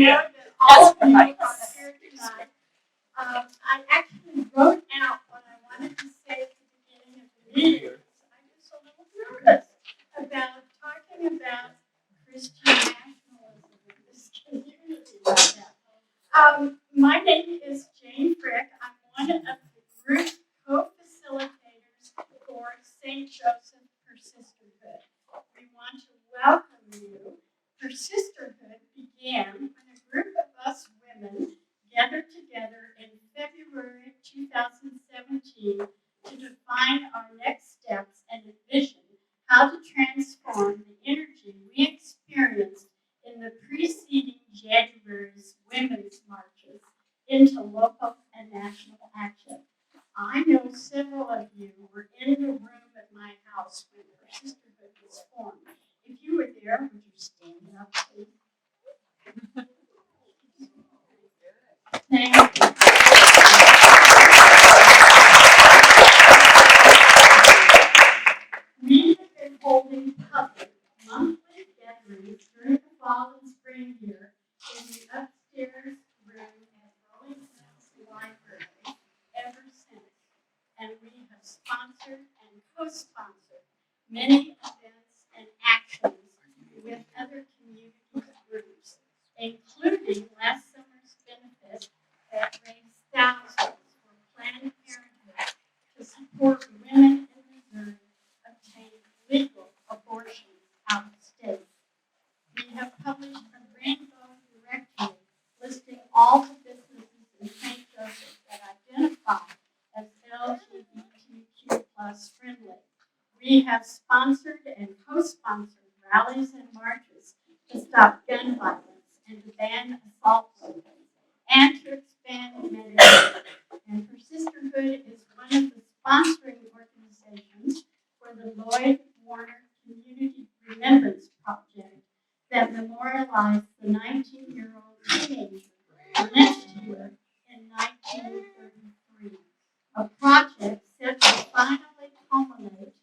know that all of you are here tonight. I actually wrote out what I wanted to say at the beginning of the meeting. I'm just a little nervous about talking about Christian nationalism in this community right now. My name is Jane Frick. I'm one of the group co-facilitators for St. Joseph Persisterhood. We want to welcome you. Persisterhood began when a group of us women gathered together in February 2017 to define our next steps and envision how to transform the energy we experienced in the preceding January's women's marches into local and national action. I know several of you were in the room at my house when Persisterhood was formed. If you were there, would you stand up, please? Thank you. We have been holding public monthly gatherings during the fall and spring year in the upstairs room at Rolling Hills Library ever since. And we have sponsored and co-sponsored many events and actions with other community groups, including last summer's benefit that raised thousands for Planned Parenthood to support women in Missouri obtain legal abortions out of state. We have published a rainbow directory listing all the businesses in St. Joseph that identify as LGBTQ plus friendly. We have sponsored and co-sponsored rallies and marches to stop gun violence and to ban assault weapons and to expand Medicaid. And Persisterhood is one of the sponsoring organizations for the Lloyd Warner Community Remembrance Project that memorialized the 19-year-old teenager lynched here in 1933. A project set to finally culminate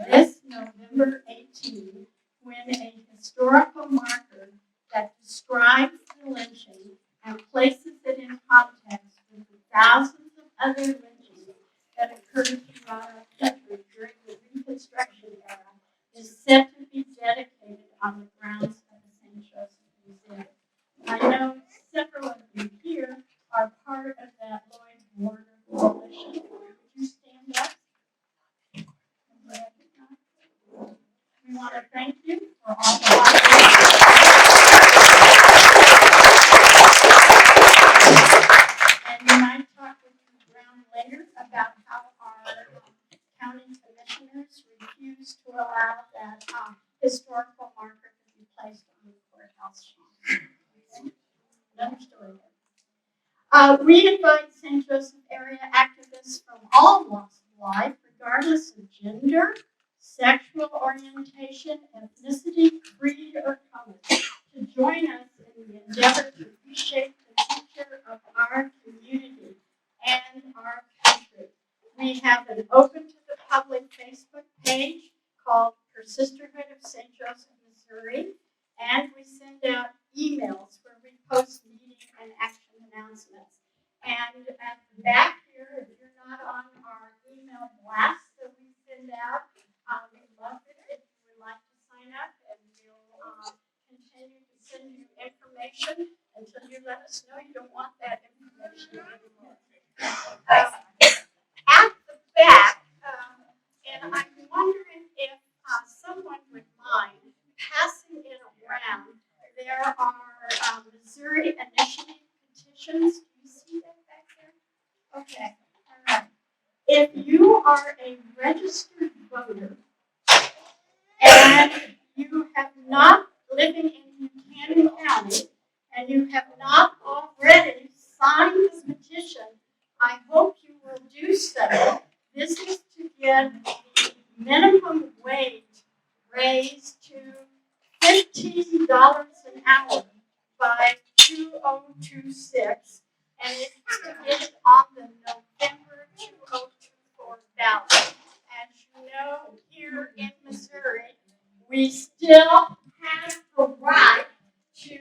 this November 18 when a historical marker that describes the lynching and places it in context with the thousands of other lynchings that occurred throughout our country during the Reconstruction era is set to be dedicated on the grounds of the St. Joseph Museum. I know several of you here are part of that Lloyd Warner Coalition. Would you stand up? We want to thank you for all the hard work. And we might talk with you around later about how our county commissioners refused to allow that historical marker to be placed on the courthouse lawn. Okay? Another story there. We invite St. Joseph area activists from all walks of life, regardless of gender, sexual orientation, ethnicity, creed, or color, to join us in the endeavor to reshape the future of our community and our country. We have an open to the public Facebook page called Persisterhood of St. Joseph, Missouri, and we send out emails where we post meeting and action announcements. And at the back here, if you're not on our email blast that we send out, we love it if you would like to sign up, and we'll continue to send you information until you let us know you don't want that information anymore. At the back, and I'm wondering if someone would mind passing it around. There are Missouri initiative petitions. Do you see that back there? Okay, all right. If you are a registered voter and you have not living in Buchanan County and you have not already signed the petition, I hope you will do so. This is to get the minimum wage raised to $15 an hour by 2026, and it's to get it on the November 2024 ballot. As you know, here in Missouri, we still have the right to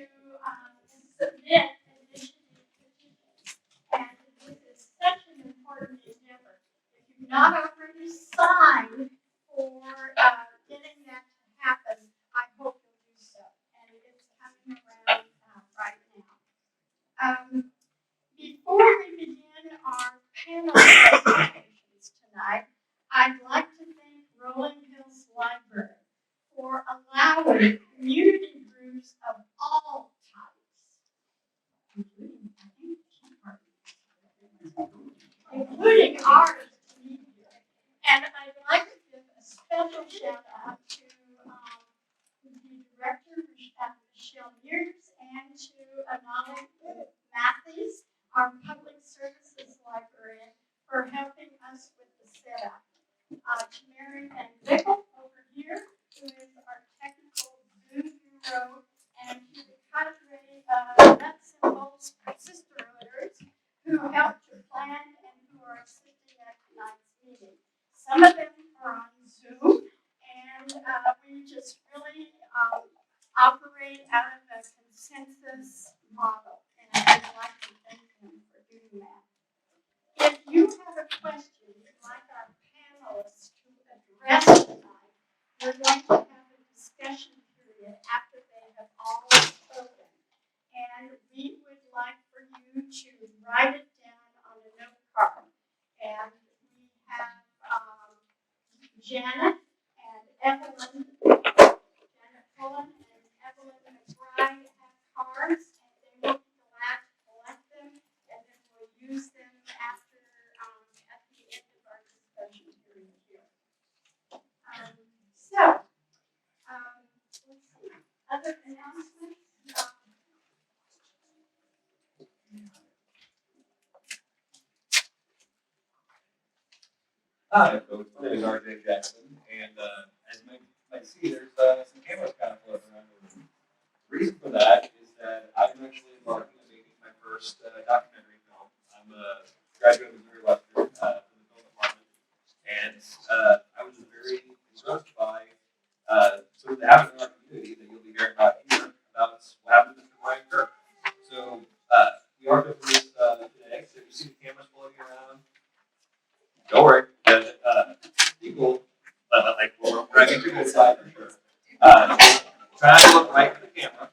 submit initiative petitions. And this is such an important endeavor. If you've not already signed for getting that to happen, I hope you'll do so. And it's coming around right now. Before we begin our panel presentations tonight, I'd like to thank Rolling Hills Library for allowing community groups of all types, including ours, to meet here. And I'd like to give a special shout out to the director, Michelle Mears, and to Anali Matthews, our public services librarian, for helping us with the setup. To Mary Van Wickle over here, who is our technical Zoom hero, and to the cadre of nuts and bolts sisterhooders who helped to plan and who are assisting at tonight's meeting. Some of them are on Zoom, and we just really operate out of a consensus model, and I'd like to thank them for doing that. If you have a question you'd like our panelists to address tonight, we're going to have a discussion period after they have all spoken, and we would like for you to write it down on a note card. And we have Janet and Evelyn. Janet Pullen and Evelyn McBride have cards, and they will be glad to collect them, and then we'll use them after at the end of our discussion period here. Let's see. Other announcements? Hi, folks. My name is RJ Jackson, and as you might see, there's some cameras kind of floating around the room. The reason for that is that I'm actually embarking on making my first documentary film. I'm a graduate of Missouri Western from the film department, and I was very engrossed by sort of the happening in our community that you'll be hearing about here about what happened to Mr. Brian Kirk. So we are doing this today. So if you see the cameras floating around, don't worry. People like we're getting people inside for sure. Try to look right for the camera,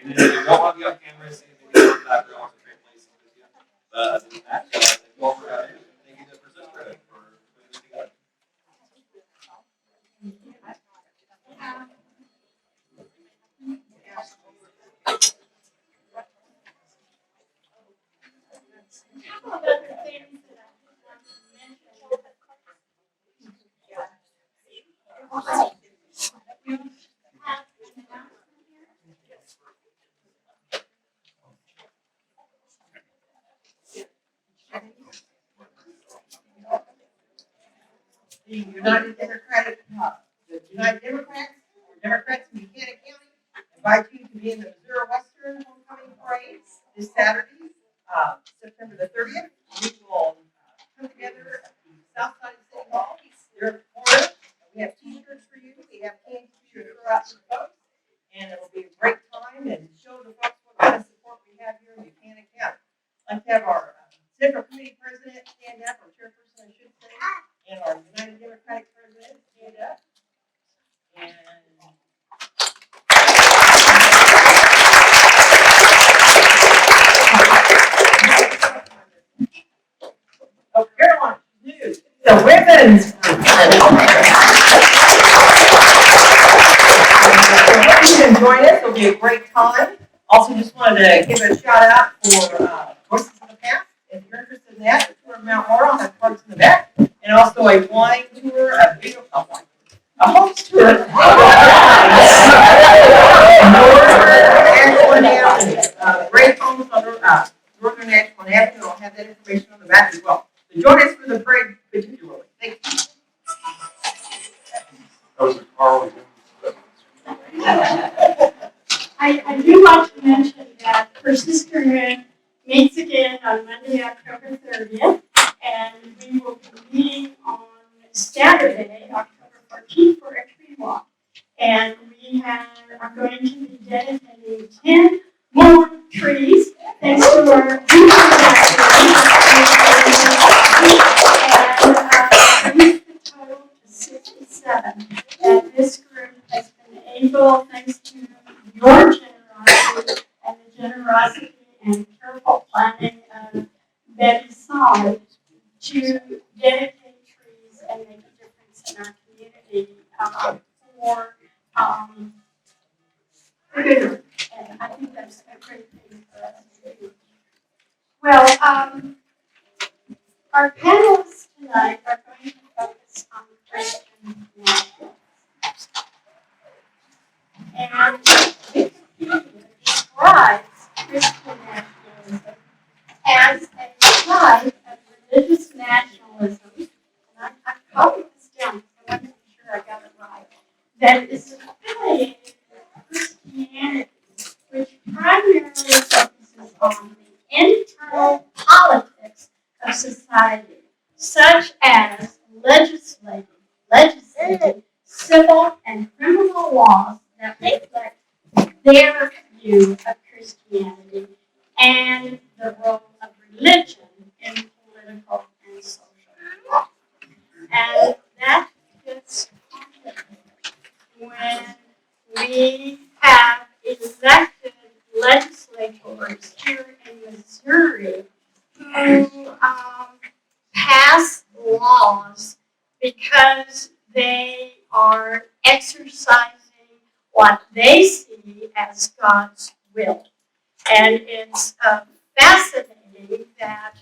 and then if you don't want to be on camera, see if you can background to trade places with you. Other than that, thank you all for having me. Thank you to Persistent for putting this together. A couple of other things that I just want to mention. The United Democrats in Buchanan County invite you to be in the Missouri Western Homecoming Parade this Saturday, September the 30th. We will come together at the south side of City Hall. There at Florida. We have t-shirts for you. We have candy for you to throw out to the folks. And it will be a great time and show the folks what kind of support we have here in Buchanan County. I'd like to have our Central Committee President stand up, or Chairperson, I should say, and our United Democratic President stand up. And oh, Caroline, news. The women's group. I hope you can join us. It'll be a great time. Also, just wanted to give a shout out for Voices of the Past. If you're interested in that, the tour of Mount Laurel has cards in the back, and also a wine tour, a host tour. Northern Avenue. Great homes on Northern Ashland Avenue. I'll have that information on the back as well. So join us for the parade particularly. Thank you. That was a Carl. I do want to mention that Persistent meets again on Monday, October 30th, and we will be meeting on Saturday, October 14th, for a tree walk. And we are going to be dedicating 10 more trees, thanks to our and brings the total to 67. And this group has been able, thanks to your generosity and the generosity and careful planning of Betty Song, to dedicate trees and make a difference in our community for good. And I think that's a great thing for us to do. Well, our panelists tonight are going to focus on Christian nationalism. And Wikipedia describes Christian nationalism as a type of religious nationalism, and I'm calling this down because I want to be sure I got it right, that is affiliated with Christianity, which primarily focuses on the internal politics of society, such as legislating, civil, and criminal laws that reflect their view of Christianity and the role of religion in political and social life. And that gets complicated when we have elected legislators here in Missouri who pass laws because they are exercising what they see as God's will. And it's fascinating that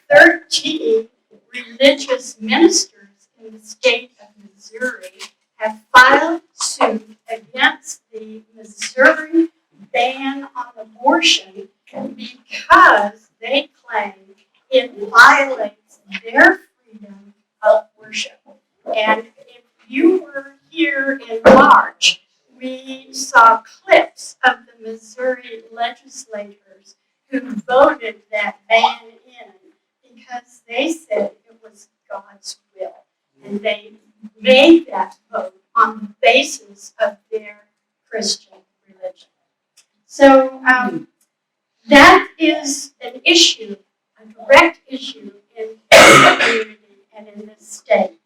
13 religious ministers in the state of Missouri have filed suit against the Missouri ban on abortion because they claim it violates their freedom of worship. And if you were here in March, we saw clips of the Missouri legislators who voted that ban in because they said it was God's will. And they made that vote on the basis of their Christian religion. So that is an issue, a direct issue in this community and in this state.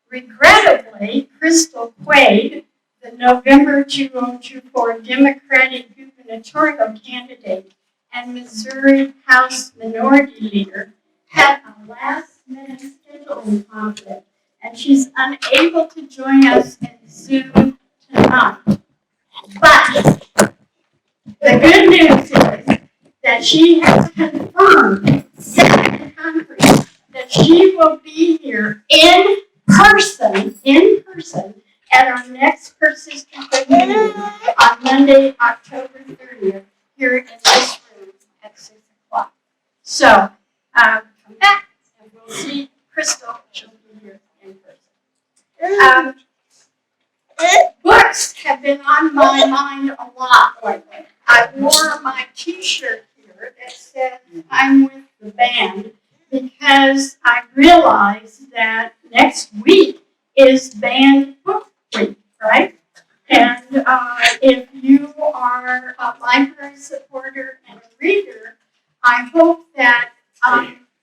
Regrettably, Crystal Quaid, the November 2024 Democratic gubernatorial candidate and Missouri House Minority Leader, had a last-minute scheduling conflict, and she's unable to join us in Zoom tonight. But the good news is that she has confirmed in Congress that she will be here in person at our next persistent meeting on Monday, October 30th, here in this room at 6 o'clock. So come back and we'll see Crystal. She'll be here in person. Books have been on my mind a lot lately. I wore my t-shirt here that said I'm with the band because I realized that next week is band book week, right? And if you are a library supporter and a reader, I hope that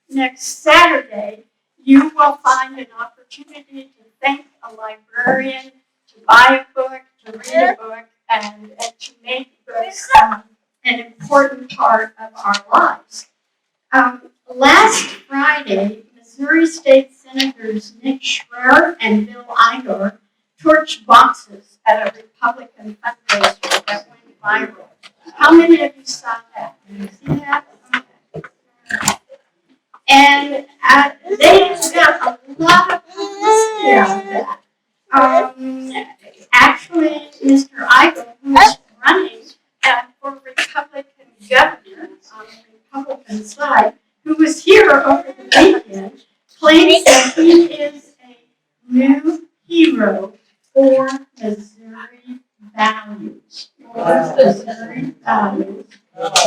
next Saturday you will find an opportunity to thank a librarian, to buy a book, to read a book, and to make books an important part of our lives. Last Friday, Missouri State Senators Nick Schreier and Bill Igor torched boxes at a Republican fundraiser that went viral. How many of you saw that? Did you see that? And they got a lot of publicity out of that. Actually, Mr. Igor, who is running for Republican governor on the Republican side, who was here over the weekend, claims that he is a new hero for Missouri values.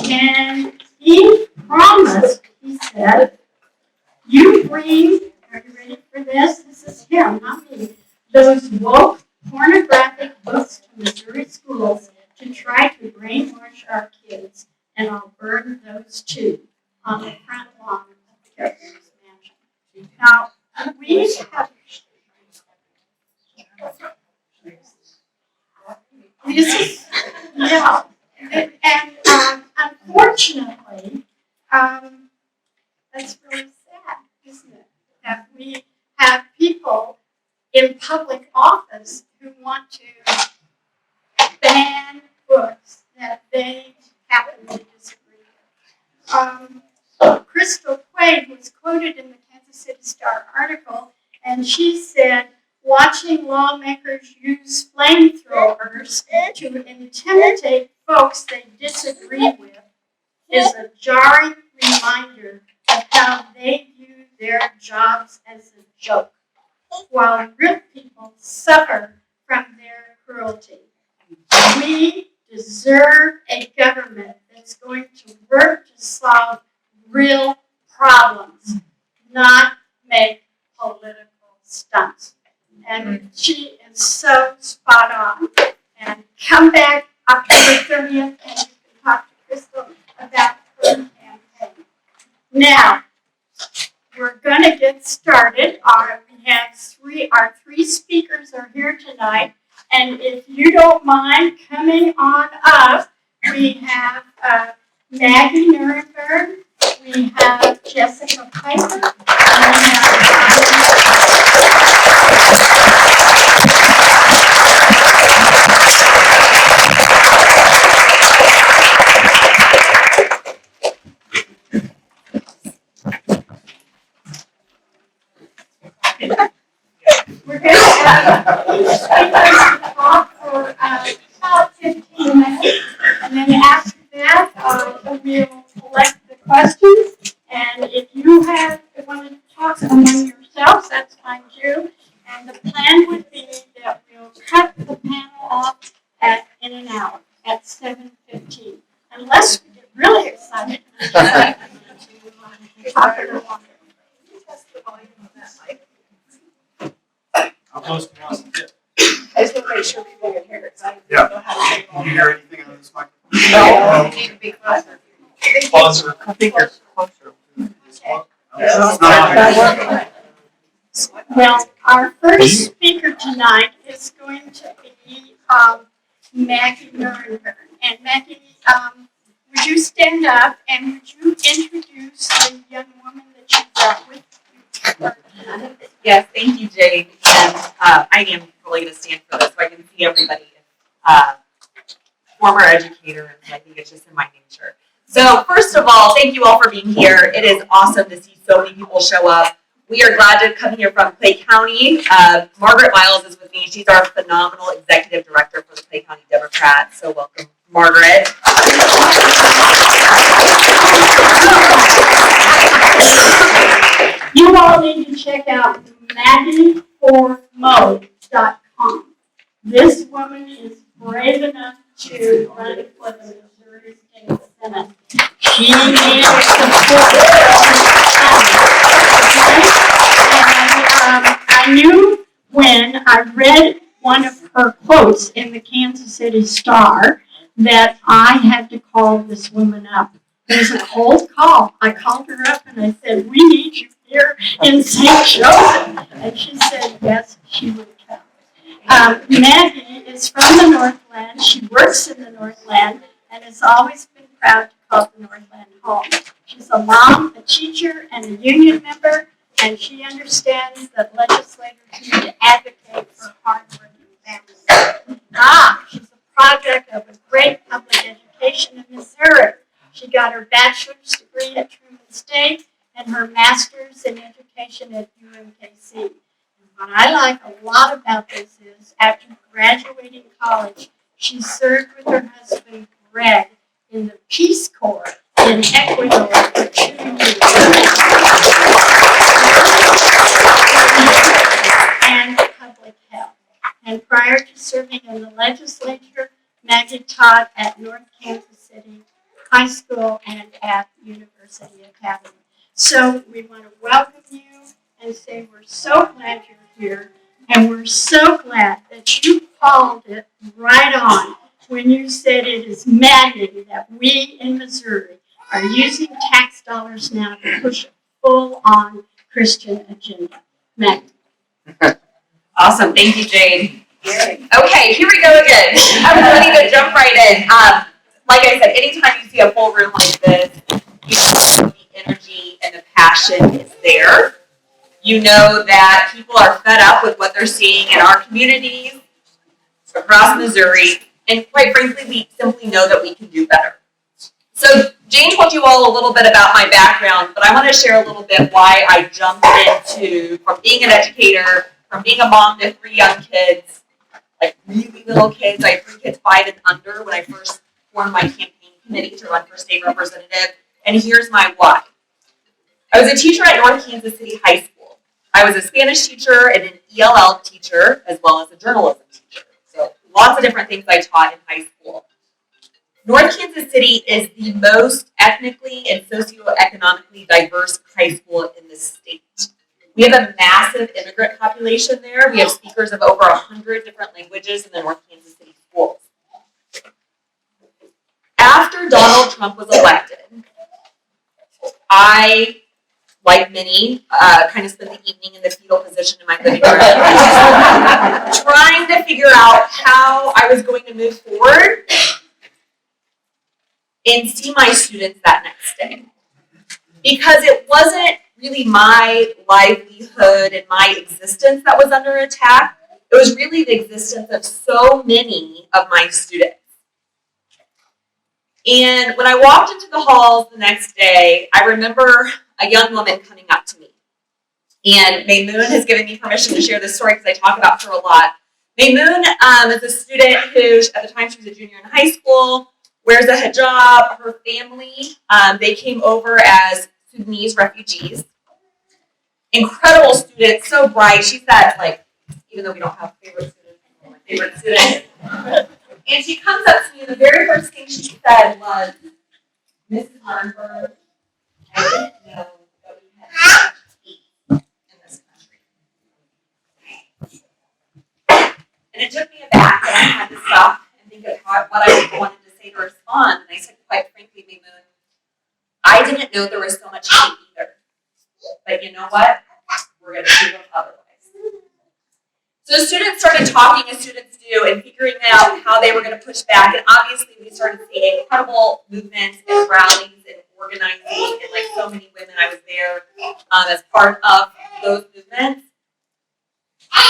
And he promised, he said, you bring, are you ready for this? This is him, not me. Those woke pornographic books to Missouri schools to try to brainwash our kids. those two on the front lawn of the governor's mansion. Now, we have this is, yeah, and unfortunately, that's really sad, isn't it? That we have people in public office who want to ban books that they happen to disagree with. Crystal Quaid was quoted in the Kansas City Star article, and she said, watching lawmakers use flamethrowers to intimidate folks they disagree with is a jarring reminder of how they view their jobs as a joke, while real people suffer from their cruelty. We deserve a government that's going to work to solve real problems, not make political stunts. And she is so spot on. And come back October 30th and you can talk to Crystal about her campaign. Now, we're going to get started. We have our three speakers are here tonight. And if you don't mind coming on up, we have Maggie Nuremberg, we have Jessica Piper, and we we're going to have each speaker talk for about 15 minutes, and then after that, we'll collect the questions. And if you want to talk among yourselves, that's fine too. And the plan would be that we'll cut the panel off in an hour at 7:15, unless we get really excited. Talk a little longer. How close can you get? I just want to make sure people can hear it, because I Yeah. don't know how to say it. Can you hear anything on this mic? No, you need a big buzzer. Closer. I think it's closer. It's not. Well, our first speaker tonight is going to be Maggie Nuremberg. And Maggie, would you stand up and would you introduce the young woman that you brought with you? Yes, thank you, Jade. And I am really going to stand for this so I can see everybody. Former educator, and so I think it's just in my nature. So first of all, thank you all for being here. It is awesome to see so many people show up. We are glad to come here from Clay County. Margaret Miles is with me. She's our phenomenal executive director for the Clay County Democrats. So welcome, Margaret. You all need to check out MaggieForMo.com. This woman is brave enough to run for the Missouri State Senate. She needs support. And I knew when I read one of her quotes in the Kansas City Star that I had to call this woman up. It was a cold call. I called her up and I said, "We need you here in St. Joseph." And she said, yes, she would come. Maggie is from the Northland. She works in the Northland and has always been proud to call the Northland home. She's a mom, a teacher, and a union member, and she understands that legislators need to advocate for hardworking families. She's a product of a great public education in Missouri. She got her bachelor's degree at Truman State and her master's in education at UMKC. And what I like a lot about this is after graduating college, she served with her husband, Greg, in the Peace Corps in Ecuador for 2 years. And public health. And prior to serving in the legislature, Maggie taught at North Kansas City High School and at University Academy. So we want to welcome you and say we're so glad you're here, and we're so glad that you called it right on when you said it is maddening that we in Missouri are using tax dollars now to push a full-on Christian agenda. Meg. Awesome, thank you, Jade. Okay, here we go again. I'm ready to jump right in. Like I said, anytime you see a full room like this, you know the energy and the passion is there. You know that people are fed up with what they're seeing in our communities across Missouri, and quite frankly, we simply know that we can do better. So Jane told you all a little bit about my background, but I want to share a little bit why I jumped into, from being an educator, from being a mom to 3 young kids, like really little kids. I had 3 kids 5 and under when I first formed my campaign committee to run for state representative. And here's my why. I was a teacher at North Kansas City High School. I was a Spanish teacher and an ELL teacher, as well as a journalism teacher. So lots of different things I taught in high school. North Kansas City is the most ethnically and socioeconomically diverse high school in the state. We have a massive immigrant population there. We have speakers of over 100 different languages in the North Kansas City schools. After Donald Trump was elected, I, like many, kind of spent the evening in the fetal position in my living room, trying to figure out how I was going to move forward and see my students that next day. Because it wasn't really my livelihood and my existence that was under attack. It was really the existence of so many of my students. And when I walked into the halls the next day, I remember a young woman coming up to me. And Maymoon has given me permission to share this story because I talk about her a lot. Maymoon is a student who, at the time she was a junior in high school, wears a hijab. Her family, they came over as Sudanese refugees. Incredible student, so bright. She said, like, even though we don't have favorite students, my favorite student. And she comes up to me, and the very first thing she said was, Mrs. Marnberg, I didn't know that we had so much to eat in this country. And it took me aback, and I had to stop and think of what I wanted to say to respond. And I said, quite frankly, Maymoon, I didn't know there was so much to eat either. But you know what? We're going to do them otherwise. So students started talking as students do and figuring out how they were going to push back. And obviously we started seeing incredible movements and rallies and organizing. And like so many women, I was there as part of those movements.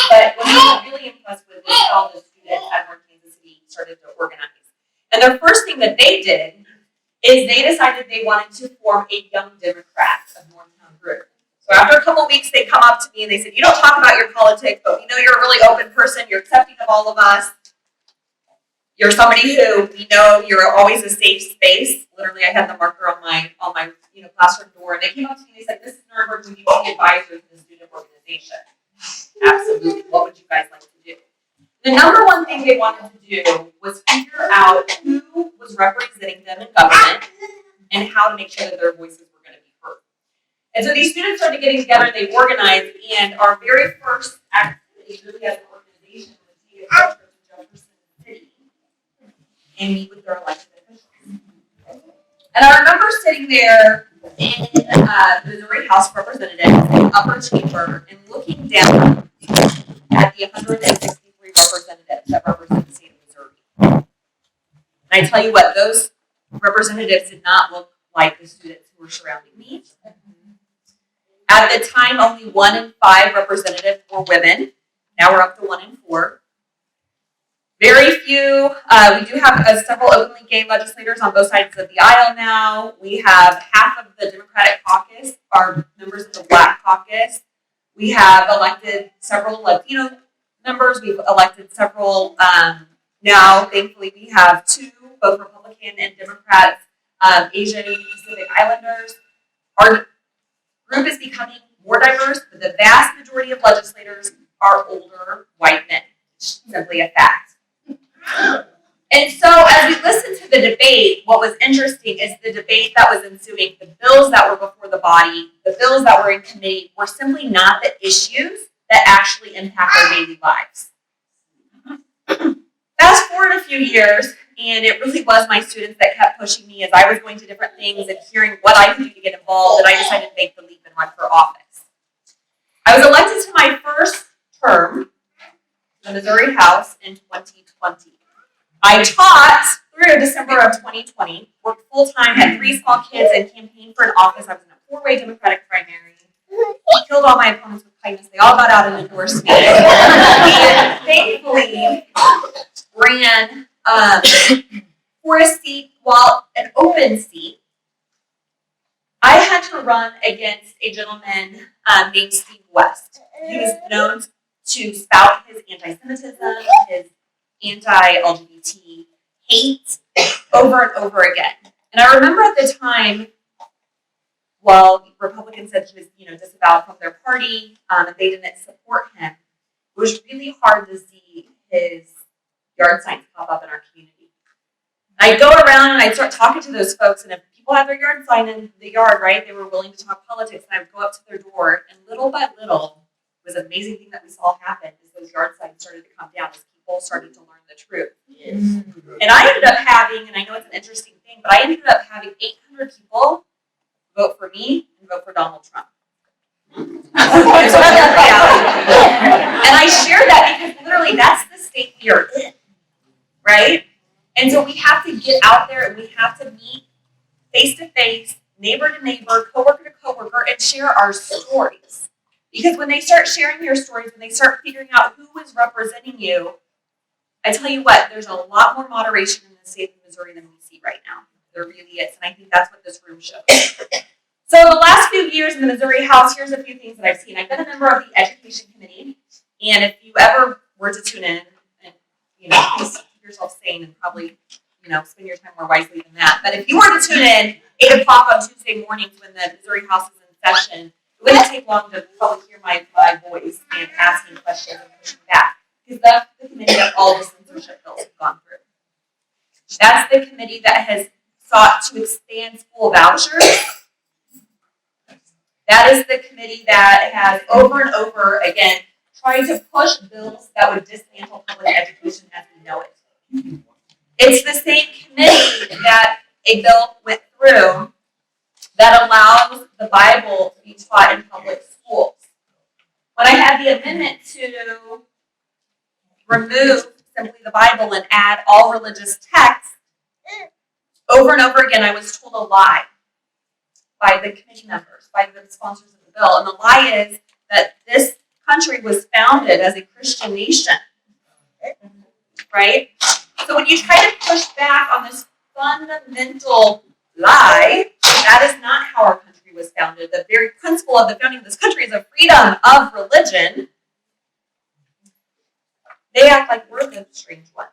But what I was really impressed with is how the students at North Kansas City started to organize. And the first thing that they did is they decided they wanted to form a Young Democrats of Northtown group. So after a couple of weeks, they come up to me and they said, you don't talk about your politics, but we know you're a really open person. You're accepting of all of us. You're somebody who we know you're always a safe space. Literally, I had the marker on my classroom door, and they came up to me and they said, Mrs. Nurnberg, would you be the advisor to the student organization? Absolutely. What would you guys like to do? The number one thing they wanted to do was figure out who was representing them in government and how to make sure that their voices were going to be heard. And so these students started getting together, they organized, and our very first activity really as an organization was to take a trip to Jefferson City and meet with their elected officials. And I remember sitting there in the Missouri House of Representatives in the upper chamber and looking down at the 163 representatives that represent the state of Missouri. And I tell you what, those representatives did not look like the students who were surrounding me. At the time, only 1 in 5 representatives were women. Now we're up to 1 in 4. Very few, we do have several openly gay legislators on both sides of the aisle now. We have half of the Democratic caucus are members of the Black caucus. We have elected several Latino members. We've elected several, now thankfully we have 2, both Republican and Democrats, Asian Pacific Islanders. Our group is becoming more diverse, but the vast majority of legislators are older white men. It's simply a fact. And so as we listened to the debate, what was interesting is the debate that was ensuing, the bills that were before the body, the bills that were in committee were simply not the issues that actually impact our daily lives. Fast forward a few years, And it really was my students that kept pushing me as I was going to different things and hearing what I could do to get involved, that I decided to make the leap and run for office. I was elected to my first term in the Missouri House in 2020. I taught through December of 2020, worked full-time, had 3 small kids, and campaigned for an office. I was in a 4-way Democratic primary. Killed all my opponents with kindness. They all got out and endorsed me. And thankfully ran for a seat, while an open seat. I had to run against a gentleman named Steve West. He was known to spout his anti-Semitism, his anti-LGBT hate over and over again. And I remember at the time, while Republicans said he was, disavowed from their party, and they didn't support him, it was really hard to see his yard signs pop up in our community. I'd go around and I'd start talking to those folks, and if people had their yard sign in the yard, right, they were willing to talk politics, and I would go up to their door, and little by little, it was an amazing thing that we saw happen, is those yard signs started to come down as people started to learn the truth. Yes. And I ended up having, and I know it's an interesting thing, but I ended up having 800 people vote for me and vote for Donald Trump. It's a reality. And I share that because literally that's the state we are in, right? And so we have to get out there and we have to meet face to face, neighbor to neighbor, coworker to coworker, and share our stories. Because when they start sharing your stories, when they start figuring out who is representing you, I tell you what, there's a lot more moderation in the state of Missouri than we see right now. There really is, and I think that's what this room shows. So the last few years in the Missouri House, here's a few things that I've seen. I've been a member of the Education Committee, and if you ever were to tune in, and please keep yourself sane and probably spend your time more wisely than that. But if you were to tune in 8 o'clock on Tuesday mornings when the Missouri House is in session, it wouldn't take long to probably hear my voice and asking questions and pushing back, because that's the committee that all the censorship bills have gone through. That's the committee that has sought to expand school vouchers. That is the committee that has over and over again tried to push bills that would dismantle public education as we know it. It's the same committee that a bill went through that allows the Bible to be taught in public schools. When I had the amendment to remove simply the Bible and add all religious texts, over and over again I was told a lie by the committee members, by the sponsors of the bill. And the lie is that this country was founded as a Christian nation, right? So when you try to push back on this fundamental lie, that is not how our country was founded. The very principle of the founding of this country is a freedom of religion. They act like we're the strange ones,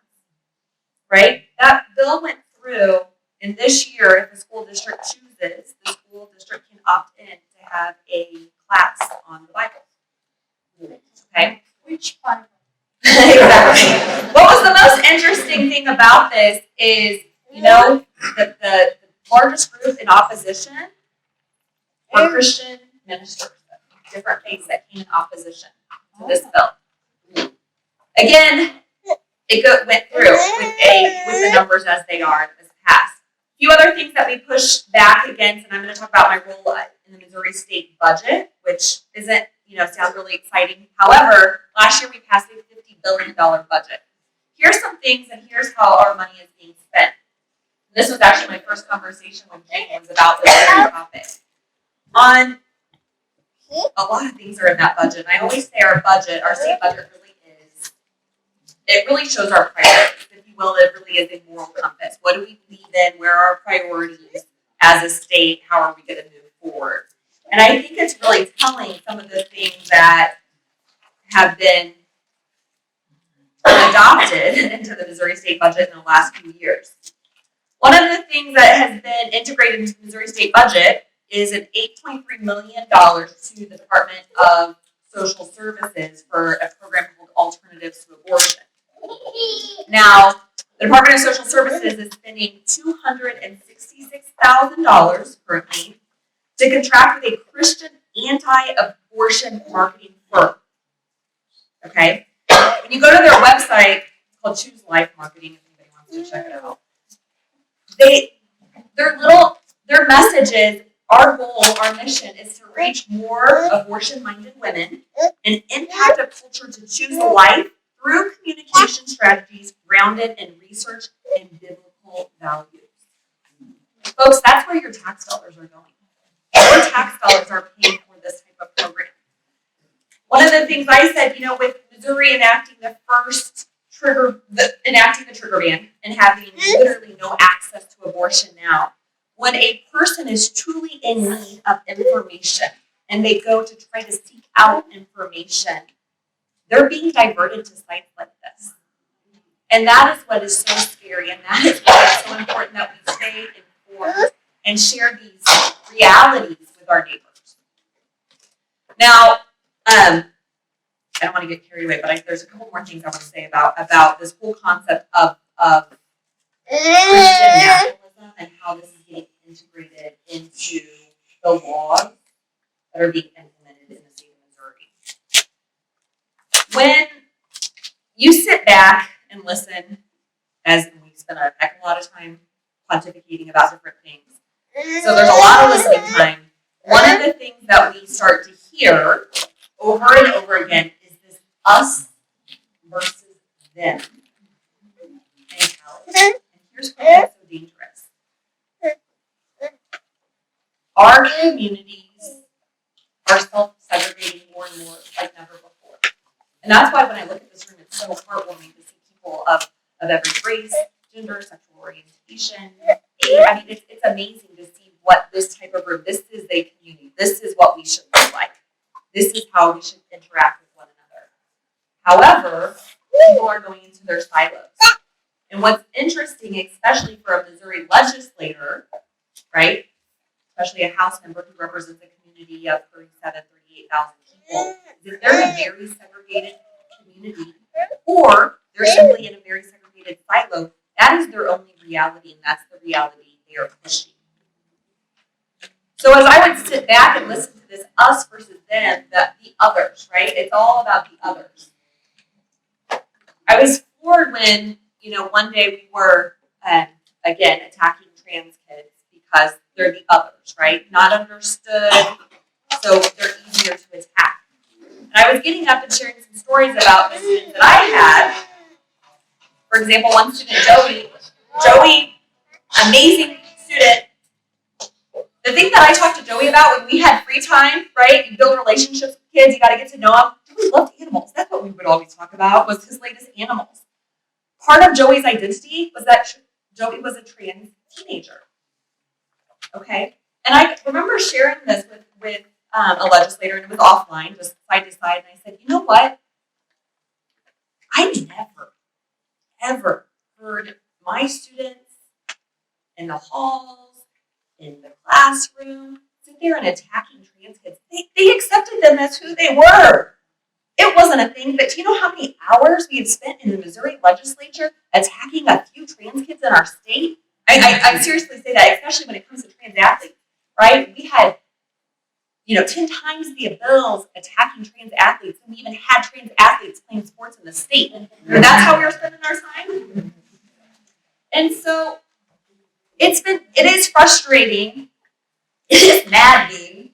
right? That bill went through, and this year, if the school district chooses, the school district can opt in to have a class on the Bible. Okay? Which Bible? Exactly. What was the most interesting thing about this is, the largest group in opposition were Christian ministers, different faiths that came in opposition to this bill. Again, it went through with the numbers as they are as passed. A few other things that we pushed back against, and I'm going to talk about my role in the Missouri state budget, which isn't, sounds really exciting. However, last year we passed a $50 billion budget. Here's some things, and here's how our money is being spent. This was actually my first conversation with James about this very topic. On a lot of things are in that budget, and I always say our state budget really shows our priorities, if you will. It really is a moral compass. What do we believe in? Where are our priorities as a state? How are we going to move forward? And I think it's really telling some of the things that have been adopted into the Missouri state budget in the last few years. One of the things that has been integrated into the Missouri state budget is an $8.3 million to the Department of Social Services for a program called Alternatives to Abortion. Now, the Department of Social Services is spending $266,000 currently to contract with a Christian anti-abortion marketing firm. Okay? When you go to their website, it's called Choose Life Marketing, if anybody wants to check it out. Their messages, our goal, our mission is to reach more abortion-minded women and impact a culture to choose life through communication strategies grounded in research and biblical values. Folks, that's where your tax dollars are going. Your tax dollars are paying for this type of program. One of the things I said, with Missouri enacting the trigger ban and having literally no access to abortion now, when a person is truly in need of information and they go to try to seek out information, they're being diverted to sites like this. And that is what is so scary, and that is why it's so important that we stay informed and share these realities with our neighbors. Now, I don't want to get carried away, but there's a couple more things I want to say about this whole concept of Christian nationalism and how this is getting integrated into the laws that are being implemented in the state of Missouri. When you sit back and listen, as we spend a heck of a lot of time pontificating about different things, so there's a lot of listening time. One of the things that we start to hear over and over again is this us versus them mentality. And here's why it's so dangerous. Our communities are self-segregating more and more like never before. And that's why when I look at this room, it's so heartwarming to see people of every race, gender, sexual orientation, age. I mean, it's amazing to see what this type of room, this is a community. This is what we should look like. This is how we should interact with one another. However, people are going into their silos. And what's interesting, especially for a Missouri legislator, right, especially a House member who represents a community of 38,000 people, is that they're in a very segregated community, or they're simply in a very segregated silo. That is their only reality, and that's the reality they are pushing. So as I would sit back and listen to this us versus them, the others, right? It's all about the others. I was floored when, one day we were, again, attacking trans kids because they're the others, right? Not understood, so they're easier to attack. And I was getting up and sharing some stories about the students that I had. For example, one student, Joey, amazing student. The thing that I talked to Joey about when we had free time, right? You build relationships with kids, you got to get to know them. Joey loved animals. That's what we would always talk about, was his latest animals. Part of Joey's identity was that Joey was a trans teenager. Okay? And I remember sharing this with a legislator, and it was offline, just side to side, and I said, you know what? I never, ever heard my students in the halls, in the classroom, sit there and attacking trans kids. They accepted them as who they were. It wasn't a thing, but do you know how many hours we have spent in the Missouri legislature attacking a few trans kids in our state? I seriously say that, especially when it comes to trans athletes, right? We had, 10 times the bills attacking trans athletes, and we even had trans athletes playing sports in the state. And that's how we were spending our time. And so it is frustrating, it is maddening,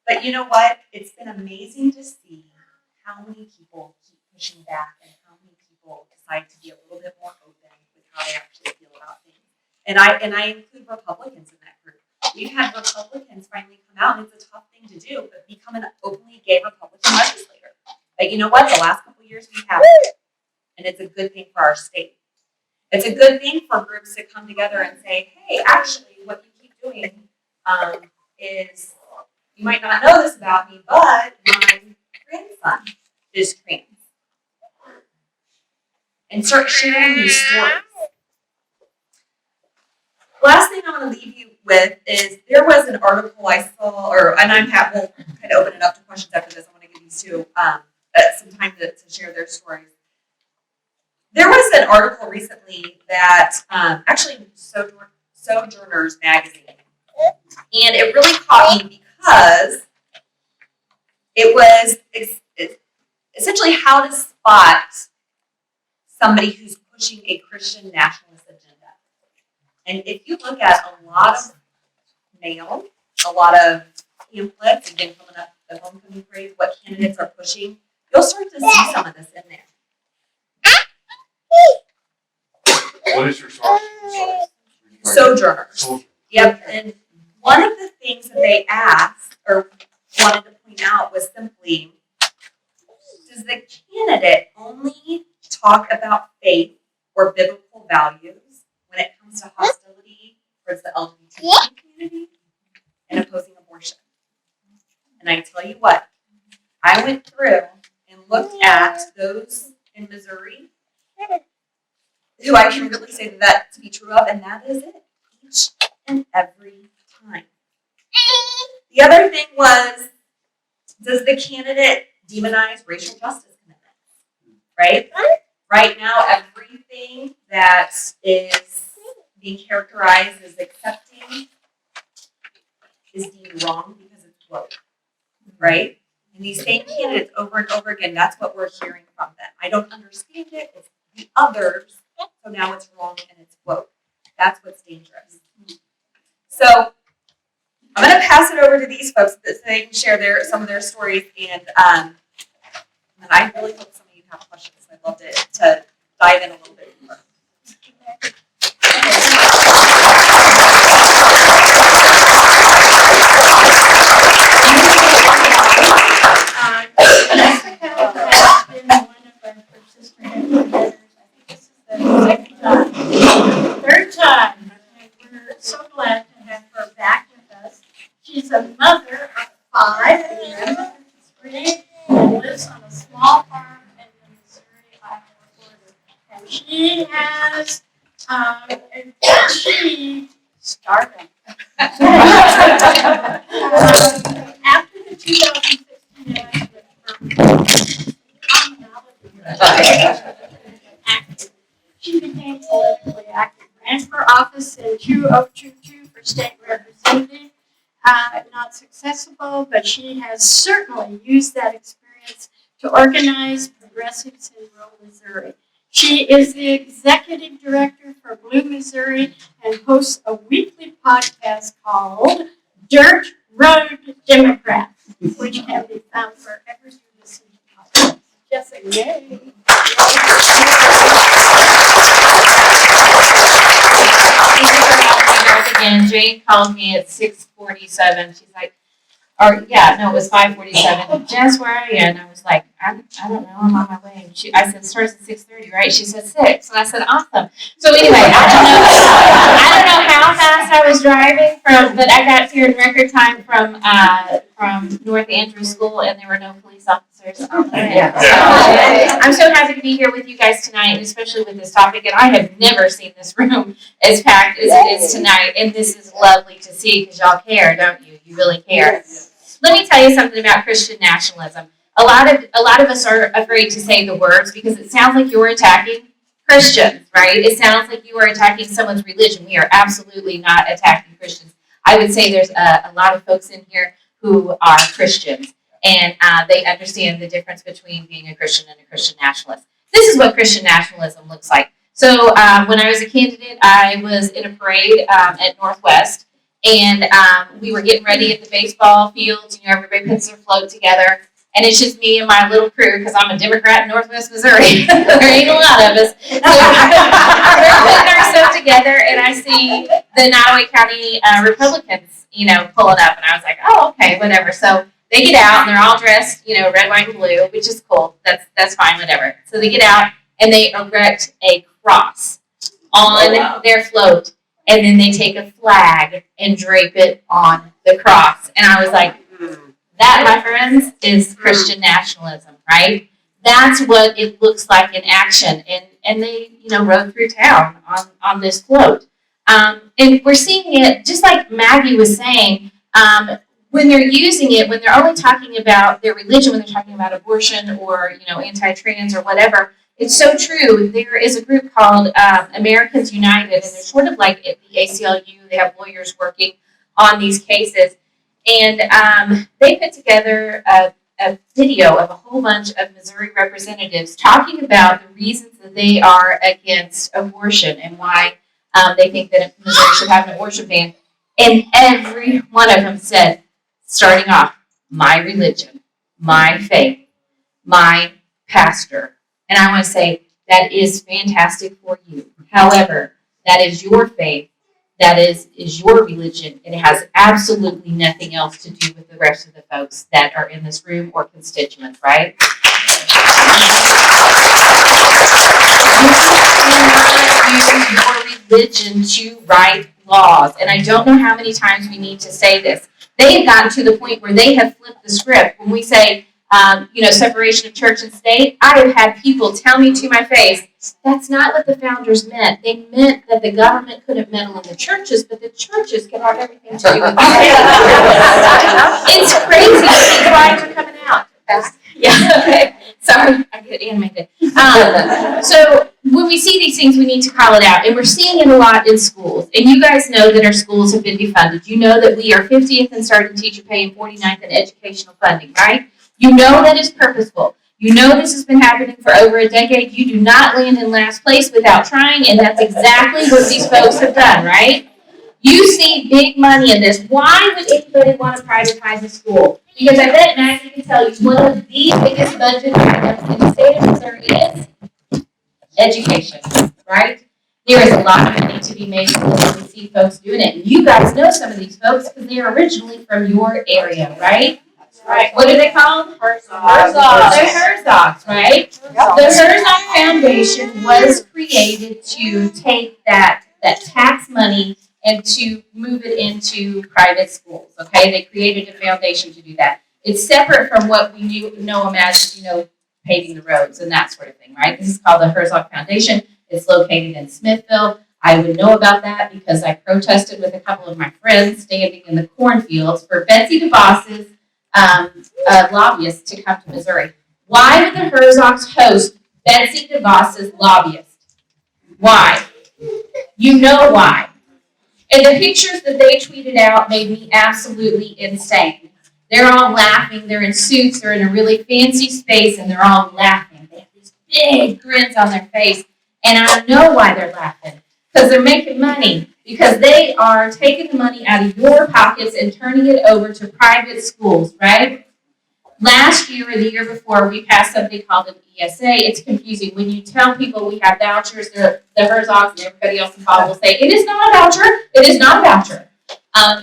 but you know what? It's been amazing to see how many people keep pushing back and how many people decide to be a little bit more open with how they actually feel about things. And I include Republicans in that group. We've had Republicans finally come out, and it's a tough thing to do, but become an openly gay Republican legislator. But you know what? The last couple of years we haven't. And it's a good thing for our state. It's a good thing for groups to come together and say, hey, actually, what you keep doing is, you might not know this about me, but my grandson is trans. And start sharing these stories. Last thing I want to leave you with is there was an article I saw, we'll kind of open it up to questions after this. I want to give these two some time to share their stories. There was an article recently that actually Sojourners magazine, and it really caught me because it was essentially how to spot somebody who's pushing a Christian nationalist agenda. And if you look at a lot of mail, a lot of pamphlets, again, coming up the homecoming parade, what candidates are pushing, you'll start to see some of this in there. What is your source? Sojourner. Yep, and one of the things that they asked or wanted to point out was simply, does the candidate only talk about faith or biblical values when it comes to hostility towards the LGBT community and opposing abortion? And I tell you what, I went through and looked at those in Missouri who I can really say that to be true of, and that is it, each and every time. The other thing was, does the candidate demonize racial justice commitments? Right? Right now, everything that is being characterized as accepting is deemed wrong because it's woke. Right? And these same candidates over and over again, that's what we're hearing from them. I don't understand it, it's the others, so now it's wrong and it's woke. That's what's dangerous. So I'm going to pass it over to these folks so they can share some of their stories, and I really hope some of you have questions. I'd love to dive in a little bit more. Mexico has been one of our persistent competitors. I think this is the second time. Third time. And we're so glad to have her back with us. She's a mother of 5 in the 3rd and lives on a small farm in the Missouri-Iowa border. And she has achieved stardom. After the 2016 election, she became politically active, ran for office in 2022 for state representative. Not successful, but she has certainly used that experience to organize progressives in rural Missouri. She is the executive director for Blue Missouri and hosts a weekly podcast called Dirt Road Democrat, which can be found wherever you listen to podcasts. Jessica, yay! Again, Jane called me at 6:47. She's like, it was 5:47. Jess, where are you? And I was like, I don't know, I'm on my way. And I said, it starts at 6:30, right? She said 6. And I said, awesome. So anyway, I don't know how fast I was driving but I got here in record time from North Andrews School, and there were no police officers on the way. I'm so happy to be here with you guys tonight, and especially with this topic. And I have never seen this room as packed as it is tonight, and this is lovely to see because y'all care, don't you? You really care. Let me tell you something about Christian nationalism. A lot of us are afraid to say the words because it sounds like you're attacking Christians, right? It sounds like you are attacking someone's religion. We are absolutely not attacking Christians. I would say there's a lot of folks in here who are Christians, and they understand the difference between being a Christian and a Christian nationalist. This is what Christian nationalism looks like. So when I was a candidate, I was in a parade at Northwest, and we were getting ready at the baseball fields. Everybody puts their float together, and it's just me and my little crew because I'm a Democrat in Northwest Missouri. There ain't a lot of us. So we're putting our stuff together, and I see the Nottoway County Republicans, pulling up, and I was like, oh, okay, whatever. So they get out, and they're all dressed, red, white, and blue, which is cool. That's fine, whatever. So they get out, and they erect a cross on their float, and then they take a flag and drape it on the cross. And I was like, that, my friends, is Christian nationalism, right? That's what it looks like in action. And they, rode through town on this float. And we're seeing it, just like Maggie was saying, when they're using it, when they're only talking about their religion, when they're talking about abortion or, anti-trans or whatever, it's so true. There is a group called Americans United, and they're sort of like the ACLU. They have lawyers working on these cases. And they put together a video of a whole bunch of Missouri representatives talking about the reasons that they are against abortion and why they think that Missouri should have an abortion ban. And every one of them said, starting off, my religion, my faith, my pastor. And I want to say that is fantastic for you. However, that is your faith. That is your religion, and it has absolutely nothing else to do with the rest of the folks that are in this room or constituents, right? You cannot use your religion to write laws, and I don't know how many times we need to say this. They have gotten to the point where they have flipped the script. When we say, separation of church and state, I have had people tell me to my face, that's not what the founders meant. They meant that the government couldn't meddle in the churches, but the churches can have everything to do with it. It's crazy. These lines are coming out. Yeah, okay. Sorry, I get animated. So when we see these things, we need to call it out. And we're seeing it a lot in schools. And you guys know that our schools have been defunded. You know that we are 50th in starting teacher pay and 49th in educational funding, right? You know that is purposeful. You know this has been happening for over a decade. You do not land in last place without trying, and that's exactly what these folks have done, right? You see big money in this. Why would anybody want to privatize a school? Because I bet Maggie can tell you one of the biggest budget items in the state of Missouri is education, right? There is a lot of money to be made when we see folks doing it. And you guys know some of these folks because they are originally from your area, right? Right. What are they called? Herzogs. They're Herzogs, right? The Herzog Foundation was created to take that tax money and to move it into private schools, okay? They created a foundation to do that. It's separate from what we know them as, paving the roads and that sort of thing, right? This is called the Herzog Foundation. It's located in Smithville. I would know about that because I protested with a couple of my friends standing in the cornfields for Betsy DeVos's lobbyists to come to Missouri. Why would the Herzogs host Betsy DeVos's lobbyists? Why? You know why. And the pictures that they tweeted out made me absolutely insane. They're all laughing. They're in suits. They're in a really fancy space, and they're all laughing. They have these big grins on their face. And I know why they're laughing. Because they're making money. Because they are taking the money out of your pockets and turning it over to private schools, right? Last year or the year before, we passed something called an ESA. It's confusing. When you tell people we have vouchers, the Herzogs and everybody else involved will say, it is not a voucher. It is not a voucher.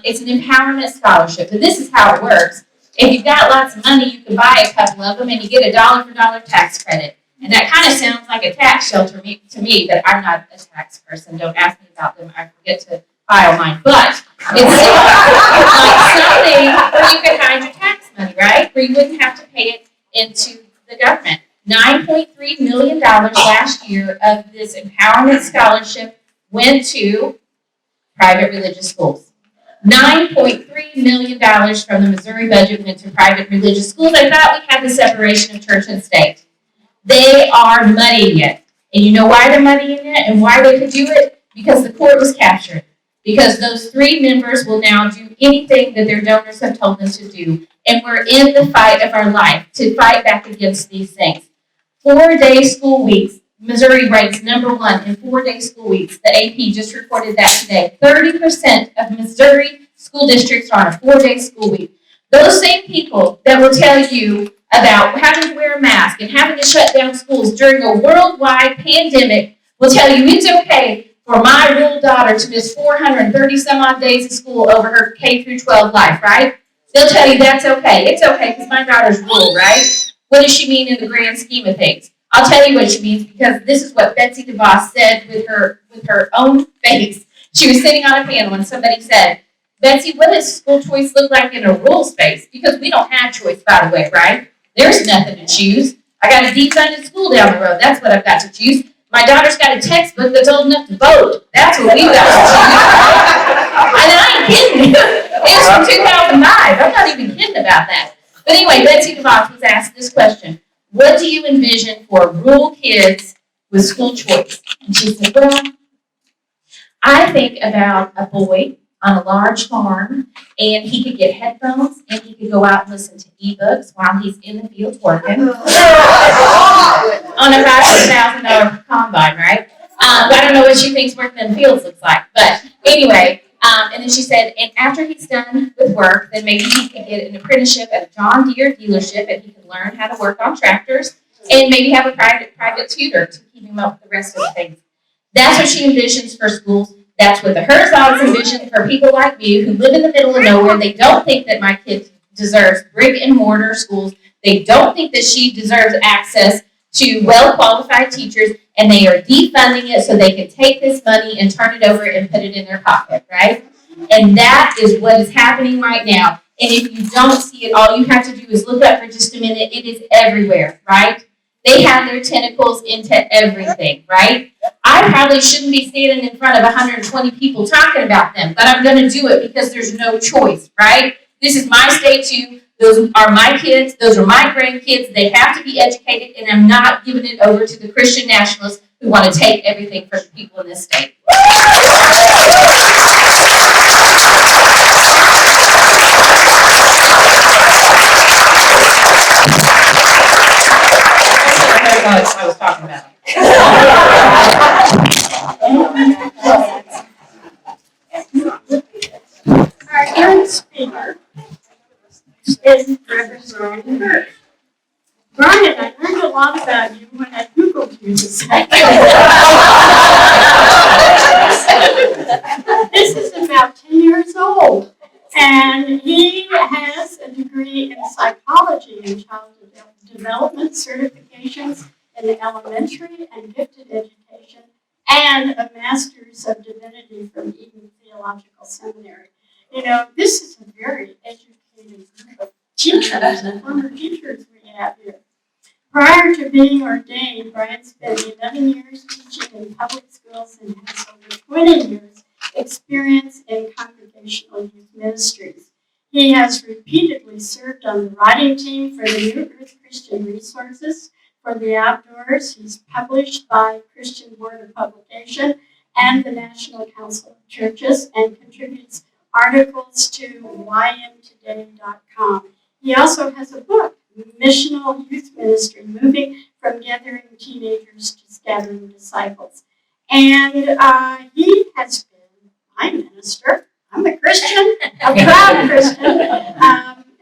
It's an empowerment scholarship. And this is how it works. If you've got lots of money, you can buy a couple of them and you get a dollar-for-dollar tax credit. And that kind of sounds like a tax shelter to me, but I'm not a tax person. Don't ask me about them. I forget to file mine. But it's like something where you can hide your tax money, right? Where you wouldn't have to pay it into the government. $9.3 million last year of this empowerment scholarship went to private religious schools. $9.3 million from the Missouri budget went to private religious schools. I thought we had the separation of church and state. They are muddying it. And you know why they're muddying it and why they could do it? Because the court was captured. Because those three members will now do anything that their donors have told them to do. And we're in the fight of our life to fight back against these things. 4-day school weeks. Missouri ranks #1 in 4-day school weeks. The AP just reported that today. 30% of Missouri school districts are on a 4-day school week. Those same people that will tell you about having to wear a mask and having to shut down schools during a worldwide pandemic will tell you it's okay for my little daughter to miss 430 some odd days of school over her K through 12 life, right? They'll tell you that's okay. It's okay because my daughter's rural, right? What does she mean in the grand scheme of things? I'll tell you what she means because this is what Betsy DeVos said with her own face. She was sitting on a panel and somebody said, Betsy, what does school choice look like in a rural space? Because we don't have choice, by the way, right? There's nothing to choose. I got a defunded school down the road. That's what I've got to choose. My daughter's got a textbook that's old enough to vote. That's what we've got to choose. And I ain't kidding. It's from 2005. I'm not even kidding about that. But anyway, Betsy DeVos was asked this question. What do you envision for rural kids with school choice? And she said, well, I think about a boy on a large farm, and he could get headphones, and he could go out and listen to ebooks while he's in the fields working on a $500,000 combine, right? I don't know what she thinks working in the fields looks like, but anyway, and then she said, and after he's done with work, then maybe he could get an apprenticeship at a John Deere dealership, and he could learn how to work on tractors, and maybe have a private tutor to keep him up with the rest of the things. That's what she envisions for schools. That's what the Herzogs envision for people like me who live in the middle of nowhere. They don't think that my kid deserves brick and mortar schools. They don't think that she deserves access to well-qualified teachers, and they are defunding it so they can take this money and turn it over and put it in their pocket, right? And that is what is happening right now. And if you don't see it, all you have to do is look up for just a minute. It is everywhere, right? They have their tentacles into everything, right? I probably shouldn't be standing in front of 120 people talking about them, but I'm going to do it because there's no choice, right? This is my state too. Those are my kids. Those are my grandkids. They have to be educated, and I'm not giving it over to the Christian nationalists who want to take everything from the people in this state. I was talking about. Our young speaker is Reverend Brian Hurt. Brian, I learned a lot about you when I Googled you this This is about 10 years old, and he has a degree in psychology and child development certifications in the elementary and gifted education, and a master's of divinity from Eden Theological Seminary. You know, this is a very educated group of teachers and former teachers we have here. Prior to being ordained, Brian spent 11 years teaching in public schools and has over 20 years experience in congregational youth ministries. He has repeatedly served on the writing team for the New Earth Christian Resources for the Outdoors. He's published by Christian Board of Publication and the National Council of Churches, and contributes articles to ymtoday.com. He also has a book, Missional Youth Ministry, Moving from Gathering Teenagers to Scattering Disciples. And he has been my minister. I'm a Christian, a proud Christian,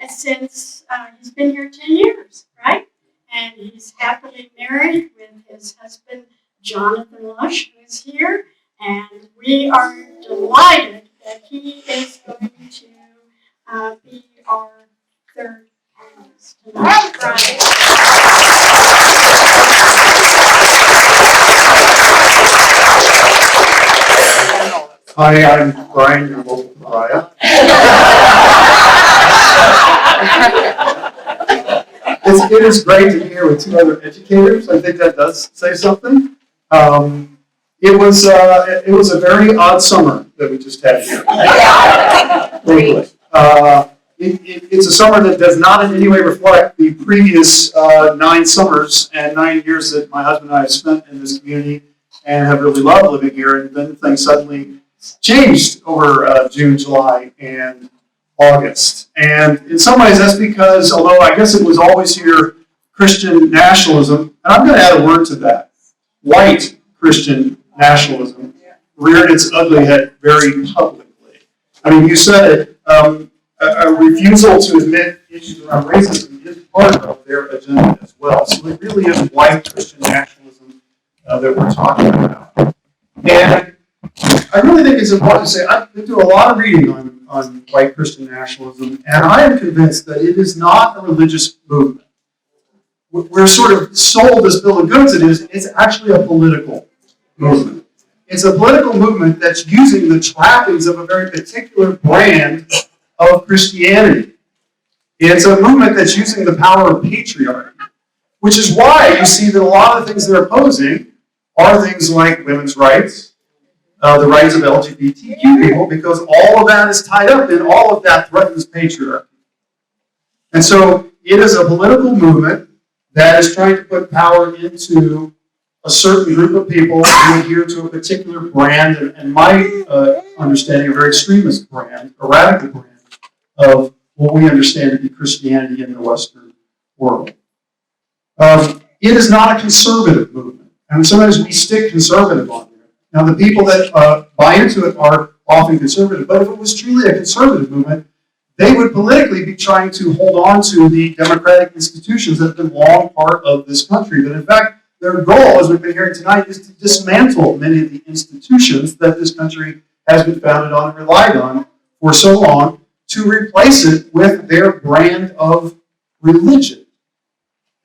since he's been here 10 years, right? And he's happily married with his husband, Jonathan Lush, who is here. And we are delighted that he is going to be our third panelist tonight. Hi, I'm Brian, your local pariah. It is great to be here with two other educators. I think that does say something. It was a very odd summer that we just had here. It's a summer that does not in any way reflect the previous 9 summers and 9 years that my husband and I have spent in this community and have really loved living here. And then things suddenly changed over June, July, and August. And in some ways that's because, although I guess it was always here, Christian nationalism, and I'm going to add a word to that, white Christian nationalism reared its ugly head very publicly. I mean, you said it, a refusal to admit issues around racism is part of their agenda as well. So it really is white Christian nationalism that we're talking about. And I really think it's important to say, I've been doing a lot of reading on white Christian nationalism, and I am convinced that it is not a religious movement. We're sort of sold this bill of goods it is, it's actually a political movement. It's a political movement that's using the trappings of a very particular brand of Christianity. It's a movement that's using the power of patriarchy, which is why you see that a lot of the things they're opposing are things like women's rights, the rights of LGBTQ people, because all of that is tied up in all of that threatens patriarchy. And so it is a political movement that is trying to put power into a certain group of people who adhere to a particular brand, and my understanding, a very extremist brand, a radical brand of what we understand to be Christianity in the Western world. It is not a conservative movement, and sometimes we stick conservative on there. Now, the people that buy into it are often conservative, but if it was truly a conservative movement, they would politically be trying to hold on to the democratic institutions that have been long part of this country. But in fact, their goal, as we've been hearing tonight, is to dismantle many of the institutions that this country has been founded on and relied on for so long, to replace it with their brand of religion.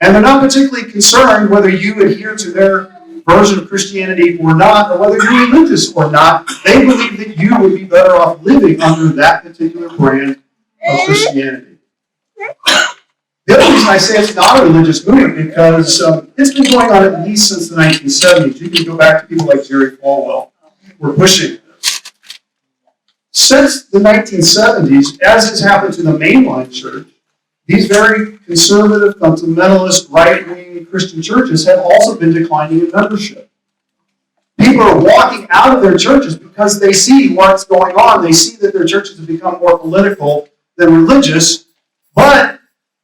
And they're not particularly concerned whether you adhere to their version of Christianity or not, or whether you're religious or not. They believe that you would be better off living under that particular brand of Christianity. The other reason I say it's not a religious movement, because it's been going on at least since the 1970s. You can go back to people like Jerry Falwell who were pushing this. Since the 1970s, as has happened to the mainline church, these very conservative, fundamentalist, right-wing Christian churches have also been declining in membership. People are walking out of their churches because they see what's going on. They see that their churches have become more political than religious, but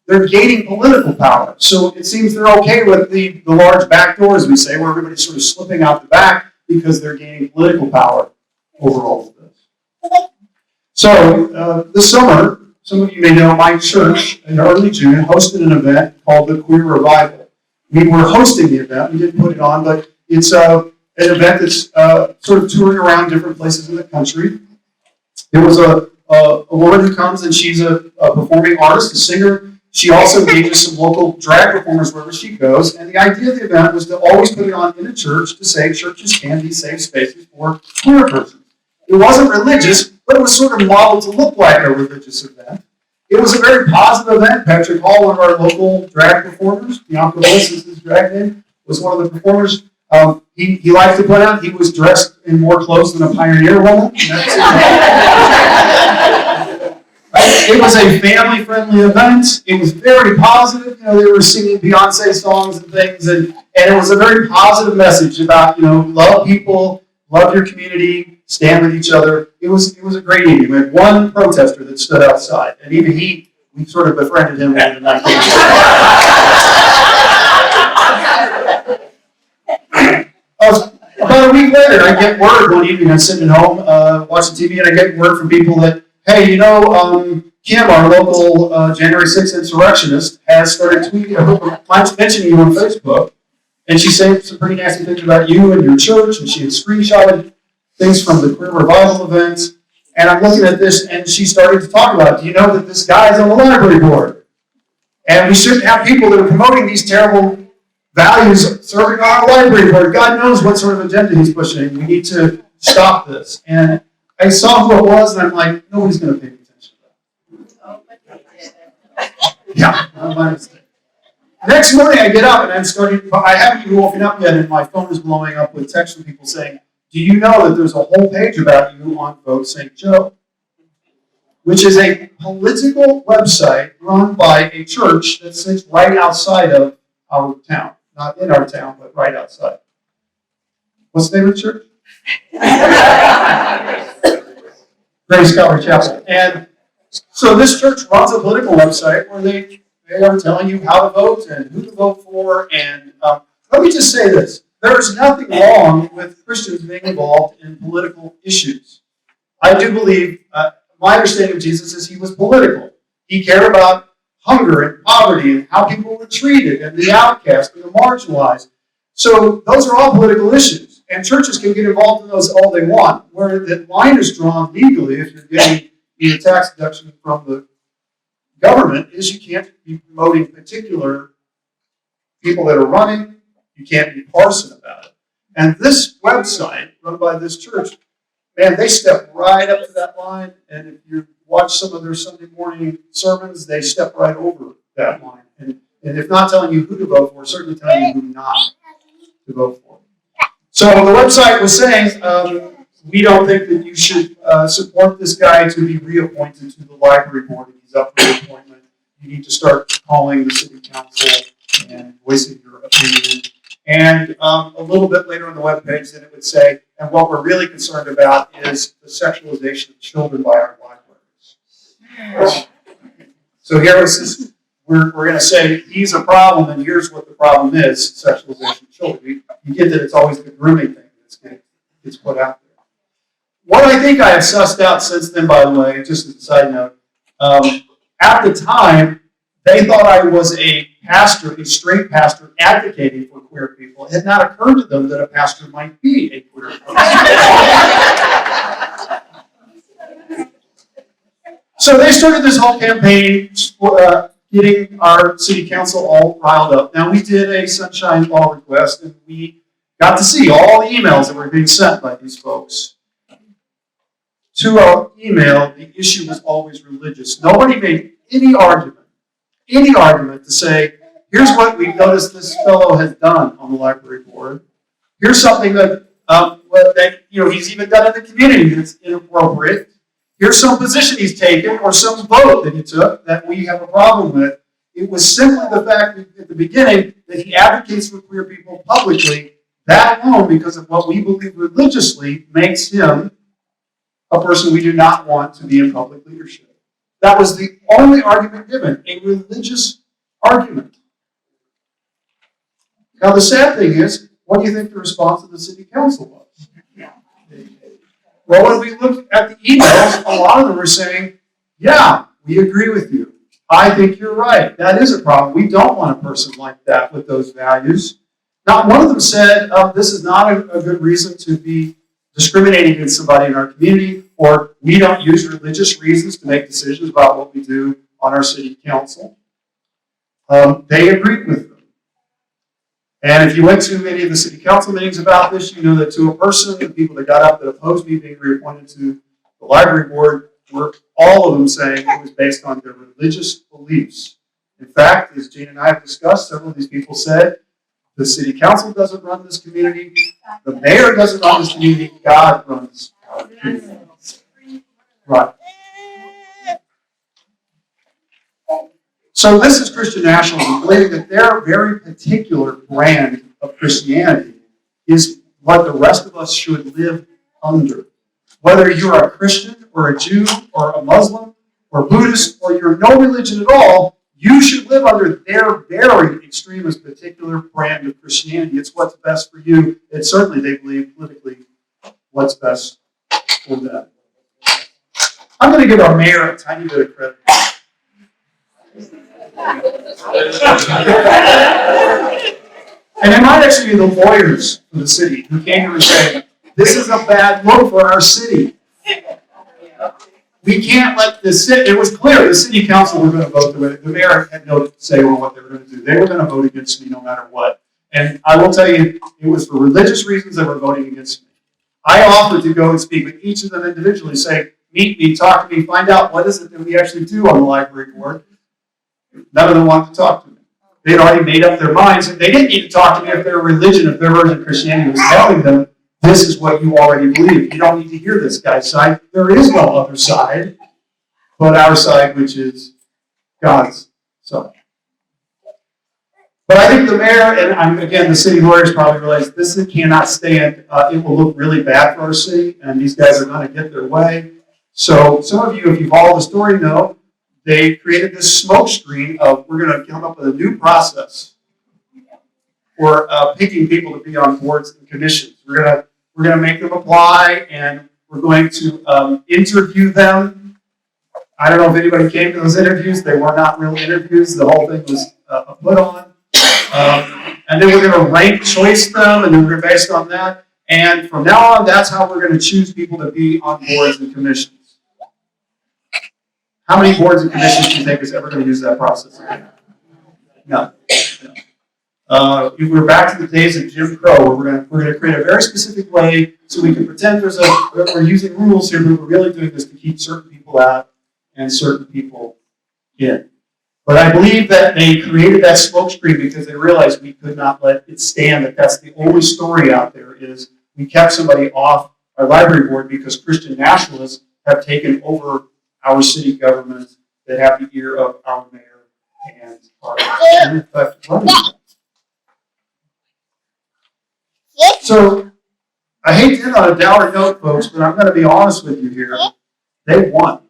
they're gaining political power. So it seems they're okay with the large back doors, we say, where everybody's sort of slipping out the back because they're gaining political power over all of this. So this summer, some of you may know, my church in early June hosted an event called the Queer Revival. We were hosting the event. We didn't put it on, but it's an event that's sort of touring around different places in the country. There was a woman who comes, and she's a performing artist, a singer. She also engages some local drag performers wherever she goes. And the idea of the event was to always put it on in a church to say churches can be safe spaces for queer persons. It wasn't religious, but it was sort of modeled to look like a religious event. It was a very positive event. Patrick Hall, one of our local drag performers, Bianca Willis is his drag name, was one of the performers. He liked to point out he was dressed in more clothes than a pioneer woman. It was a family-friendly event. It was very positive. You know, they were singing Beyonce songs and things, and it was a very positive message about, love people, love your community, stand with each other. It was a great evening. We had one protester that stood outside, and even we sort of befriended him over the night. About a week later, I get word one evening. I'm sitting at home watching TV, and I get word from people that, hey, Kim, our local January 6th insurrectionist, has started tweeting, mentioning you on Facebook, and she said some pretty nasty things about you and your church, and she had screenshotted things from the Queer Revival event. And I'm looking at this, and she started to talk about it. Do you know that this guy is on the library board? And we shouldn't have people that are promoting these terrible values serving on our library board. God knows what sort of agenda he's pushing. We need to stop this. And I saw who it was, and I'm like, nobody's going to pay attention to that. Yeah, not my mistake. Next morning, I get up, and I haven't even woken up yet, and my phone is blowing up with texts from people saying, do you know that there's a whole page about you on Vote St. Joe? Which is a political website run by a church that sits right outside of our town. Not in our town, but right outside. What's the name of the church? Grace Calvary Chapel. And so this church runs a political website where they are telling you how to vote and who to vote for. And let me just say this. There's nothing wrong with Christians being involved in political issues. I do believe, my understanding of Jesus is he was political. He cared about hunger and poverty and how people were treated and the outcast and the marginalized. So those are all political issues. And churches can get involved in those all they want. Where the line is drawn legally, if you're getting a tax deduction from the government, is you can't be promoting particular people that are running. You can't be partisan about it. And this website, run by this church, man, they step right up to that line. And if you watch some of their Sunday morning sermons, they step right over that line. And if not telling you who to vote for, certainly telling you who not to vote for. So the website was saying, we don't think that you should support this guy to be reappointed to the library board if he's up for reappointment. You need to start calling the city council and voicing your opinion. And a little bit later on the webpage, then it would say, and what we're really concerned about is the sexualization of children by our libraries. So here is this, we're going to say he's a problem, and here's what the problem is: sexualization of children. You get that it's always the grooming thing that gets put out there. What I think I have sussed out since then, by the way, just as a side note, at the time, they thought I was a pastor, a straight pastor advocating for queer people. It had not occurred to them that a pastor might be a queer person. So they started this whole campaign, getting our city council all riled up. Now, we did a sunshine law request, and we got to see all the emails that were being sent by these folks. To our email, the issue was always religious. Nobody made any argument to say, here's what we've noticed this fellow has done on the library board. Here's something that he's even done in the community that's inappropriate. Here's some position he's taken or some vote that he took that we have a problem with. It was simply the fact that at the beginning that he advocates for queer people publicly. That alone, because of what we believe religiously, makes him a person we do not want to be in public leadership. That was the only argument given, a religious argument. Now, the sad thing is, what do you think the response of the city council was? Well, when we look at the emails, a lot of them are saying, yeah, we agree with you. I think you're right. That is a problem. We don't want a person like that with those values. Not one of them said, this is not a good reason to be discriminating against somebody in our community, or we don't use religious reasons to make decisions about what we do on our city council. They agreed with them. And if you went to any of the city council meetings about this, you know that to a person, the people that got up that opposed me being reappointed to the library board were all of them saying it was based on their religious beliefs. In fact, as Gene and I have discussed, several of these people said, the city council doesn't run this community, the mayor doesn't run this community, God runs our community. Right. So this is Christian nationalism, believing that their very particular brand of Christianity is what the rest of us should live under. Whether you're a Christian or a Jew or a Muslim or Buddhist or you're no religion at all, you should live under their very extremist particular brand of Christianity. It's what's best for you. It's certainly, they believe, politically, what's best for them. I'm going to give our mayor a tiny bit of credit. And it might actually be the lawyers for the city who came here and said, this is a bad look for our city. We can't let this sit. It was clear the city council were going to vote the way. The mayor had no say over what they were going to do. They were going to vote against me no matter what. And I will tell you, it was for religious reasons they were voting against me. I offered to go and speak with each of them individually, say, meet me, talk to me, find out what is it that we actually do on the library board. None of them wanted to talk to me. They had already made up their minds. They didn't need to talk to me if their religion, if their version of Christianity was telling them, this is what you already believe. You don't need to hear this guy's side. There is no other side but our side, which is God's side. But I think the mayor, and again, the city lawyers probably realize this cannot stand. It will look really bad for our city, and these guys are going to get their way. So some of you, if you follow the story, know they created this smoke screen of we're going to come up with a new process for picking people to be on boards and commissions. We're going to make them apply, and we're going to interview them. I don't know if anybody came to those interviews. They were not real interviews. The whole thing was a put on. And then we're going to rank choice them, and then we're based on that. And from now on, that's how we're going to choose people to be on boards and commissions. How many boards and commissions do you think is ever going to use that process again? None. We're back to the days of Jim Crow, where we're going to create a very specific way so we can pretend we're using rules here, but we're really doing this to keep certain people out and certain people in. But I believe that they created that smokescreen because they realized we could not let it stand, that that's the only story out there is we kept somebody off our library board because Christian nationalists have taken over our city government, that have the ear of our mayor and our in effect running. So, I hate to end on a dour note, folks, but I'm going to be honest with you here. They won.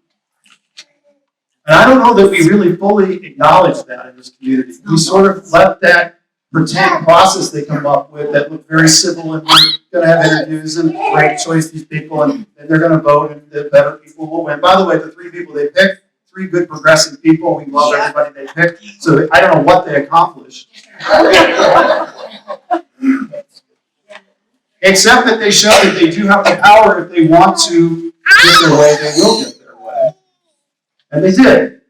And I don't know that we really fully acknowledge that in this community. We sort of let that pretend process they come up with that look very civil, and we're going to have interviews and rank choice these people, and they're going to vote, and the better people will win. By the way, the 3 people they picked, 3 good progressive people. We love everybody they picked. So I don't know what they accomplished. Except that they show that they do have the power. If they want to get their way, they will get their way. And they did.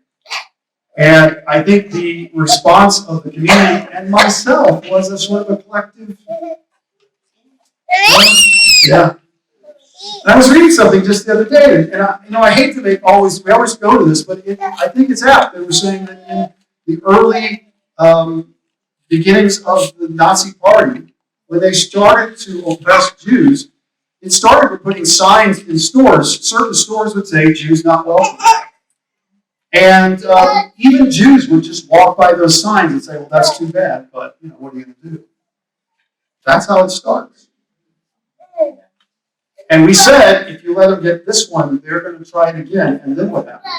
And I think the response of the community and myself was a sort of a collective. Yeah. And I was reading something just the other day, and I hate to we always go to this, but I think it's apt. They were saying that in the early beginnings of the Nazi Party, when they started to oppress Jews, it started with putting signs in stores. Certain stores would say, "Jews not welcome." And even Jews would just walk by those signs and say, "Well, that's too bad, but what are you going to do?" That's how it starts. And we said, if you let them get this one, they're going to try it again. And then what happened?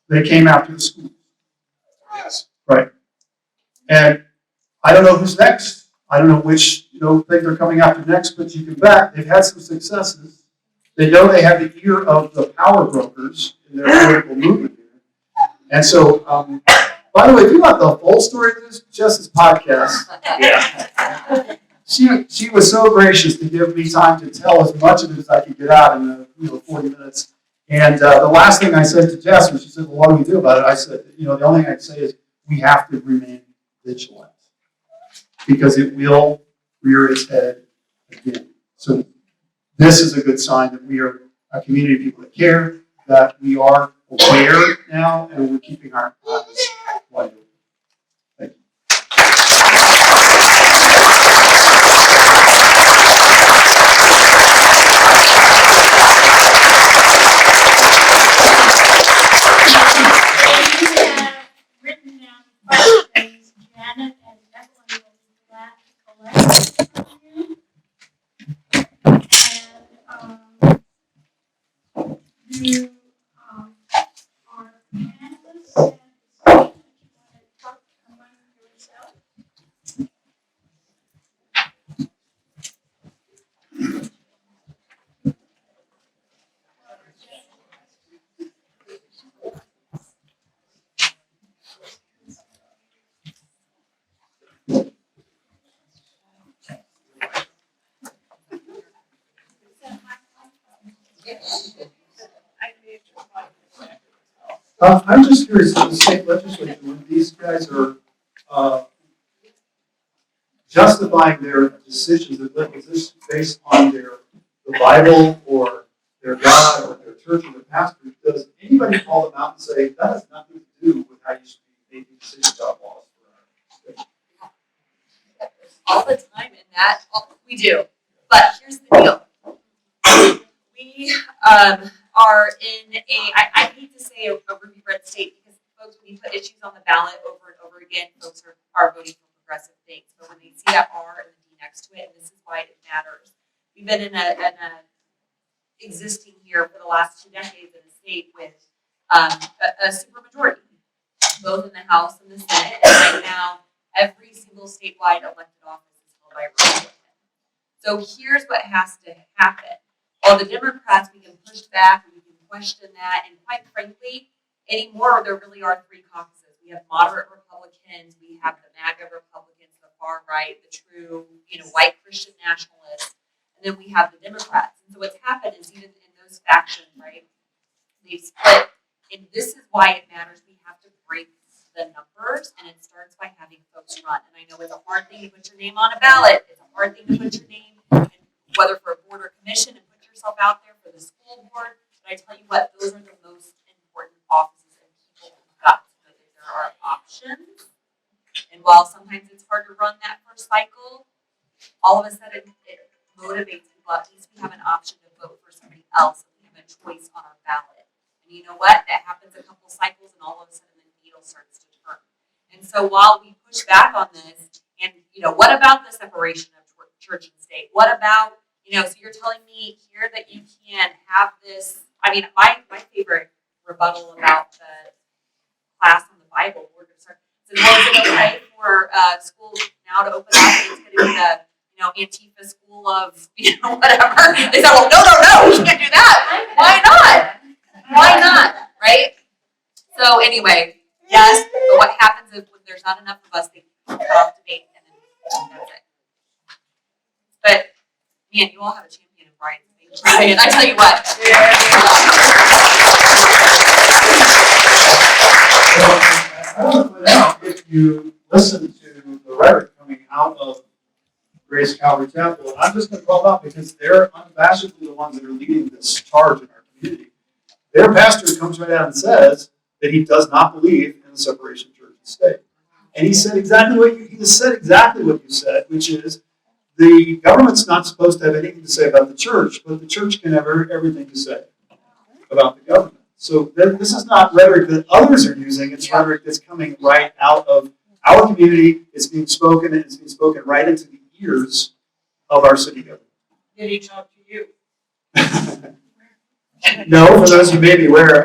They came after the schools. Yes. Right. And I don't know who's next. I don't know which thing they're coming after next, but you can bet they've had some successes. They know they have the ear of the power brokers in their political movement here. And so, by the way, if you want the full story of this, Jess's podcast. Yeah. She was so gracious to give me time to tell as much of it as I could get out in 40 minutes. And the last thing I said to Jess was, she said, "Well, what do we do about it?" I said, the only thing I can say is we have to remain vigilant because it will rear its head again. So this is a good sign that we are a community of people that care, that we are aware now, and we're keeping our eyes wide open. Thank you. Written down questions, Janet and Evelyn will be glad to collect from you. And you are panelists and you want to talk among yourself. I'm just curious, in the state legislature, when these guys are justifying their decisions, is this based on the Bible or their God or their church or their pastor? Does anybody call them out and say, that has nothing to do with how you should be making decisions about laws for our state? All the time in that, we do. But here's the deal. We are in I hate to say a ruby red state because folks, when you put issues on the ballot over and over again, folks are voting for progressive things. But when they see that R and the D next to it, and this is why it matters. We've been in a existing here for the last 2 decades in a state with a supermajority, both in the House and the Senate. And right now, every single statewide elected office is held by a Republican. So here's what has to happen. While the Democrats, we can push back, we can question that, and quite frankly, anymore there really are 3 caucuses. We have moderate Republicans, we have the MAGA Republicans, the far right, the true, white Christian nationalists, and then we have the Democrats. And so what's happened is even in those factions, right, they've split. And this is why it matters. We have to break the numbers, and it starts by having folks run. And I know it's a hard thing to put your name on a ballot. It's a hard thing to put your name, whether for a board or commission, and put yourself out there for the school board. But I tell you what, those are the most important offices, and people have got to know that there are options. And while sometimes it's hard to run that first cycle, all of a sudden it motivates people. At least we have an option to vote for somebody else, and we have a choice on our ballot. And you know what? That happens a couple cycles, and all of a sudden the needle starts to turn. And so while we push back on this, and what about the separation of church and state? What about, so you're telling me here that you can't have this, I mean, my favorite rebuttal about the class on the Bible, we're going to start, says, well, is it okay for schools now to open up and it's going to be the, Antifa school of, whatever. They said, well, no, you can't do that. Why not? Why not? Right? So anyway, yes, but what happens is when there's not enough of us, they cut off debate and then that's it. But man, you all have a champion in Brian. I tell you what. I want to point out, if you listen to the rhetoric coming out of Grace Calvary Chapel, I'm just going to call out because they're unabashedly the ones that are leading this charge in our community. Their pastor comes right out and says that he does not believe in the separation of church and state. And he said exactly what you said, which is the government's not supposed to have anything to say about the church, but the church can have everything to say about the government. So this is not rhetoric that others are using, it's rhetoric that's coming right out of our community. It's being spoken, and it's being spoken right into the ears of our city government. Did he talk to you? No, for those who may be aware,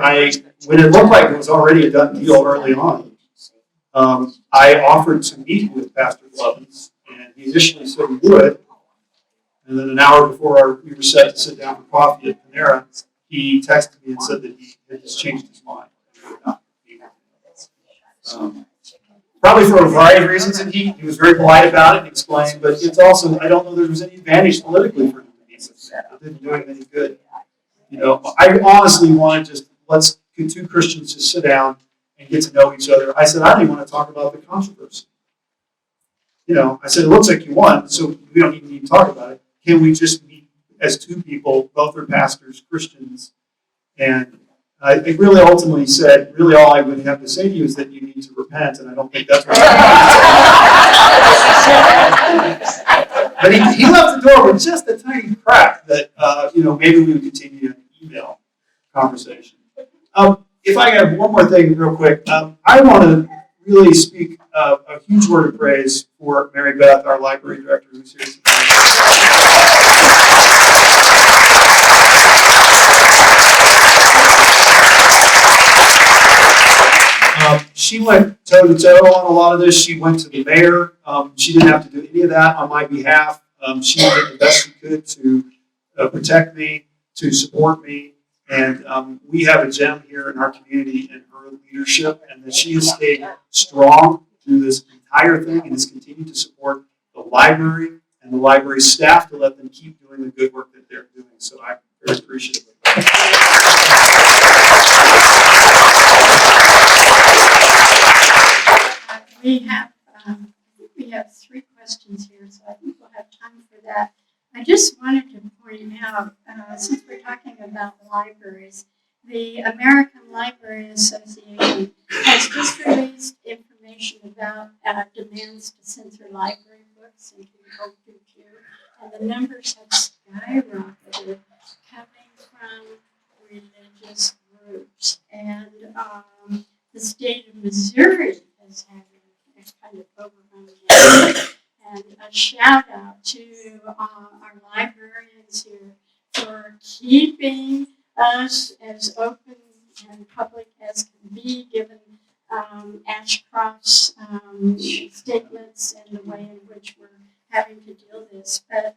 when it looked like it was already a done deal early on, I offered to meet with Pastor Blevins, and he initially said he would. And then an hour before we were set to sit down for coffee at Panera, he texted me and said that he had just changed his mind. Probably for a variety of reasons, and he was very polite about it and explained, but it's also, I don't know there was any advantage politically for him to meet with that. It didn't do him any good. I honestly want to let's two Christians just sit down and get to know each other. I said, I don't even want to talk about the controversy. I said, it looks like you won, so we don't even need to talk about it. Can we just meet as two people, both are pastors, Christians? And I really ultimately said, really all I would have to say to you is that you need to repent, and I don't think that's what But he left the door with just a tiny crack that, maybe we would continue an email conversation. If I have one more thing real quick, I want to really speak a huge word of praise for Mary Beth, our library director, who's here tonight. She went toe-to-toe on a lot of this. She went to the mayor. She didn't have to do any of that on my behalf. She did the best she could to protect me, to support me. And we have a gem here in our community in her leadership, and that she has stayed strong through this entire thing and has continued to support the library and the library staff to let them keep doing the good work that they're doing. So I'm very appreciative of that. We have 3 questions here, so I think we'll have time for that. I just wanted to point out, since we're talking about libraries, the American Library Association has just released information about demands to censor library books in 2022, and the numbers have skyrocketed coming from religious groups. And the state of Missouri has had a kind of overwhelming. And a shout out to our librarians here for keeping us as open and public as can be, given Ashcroft's statements and the way in which we're having to deal with this. But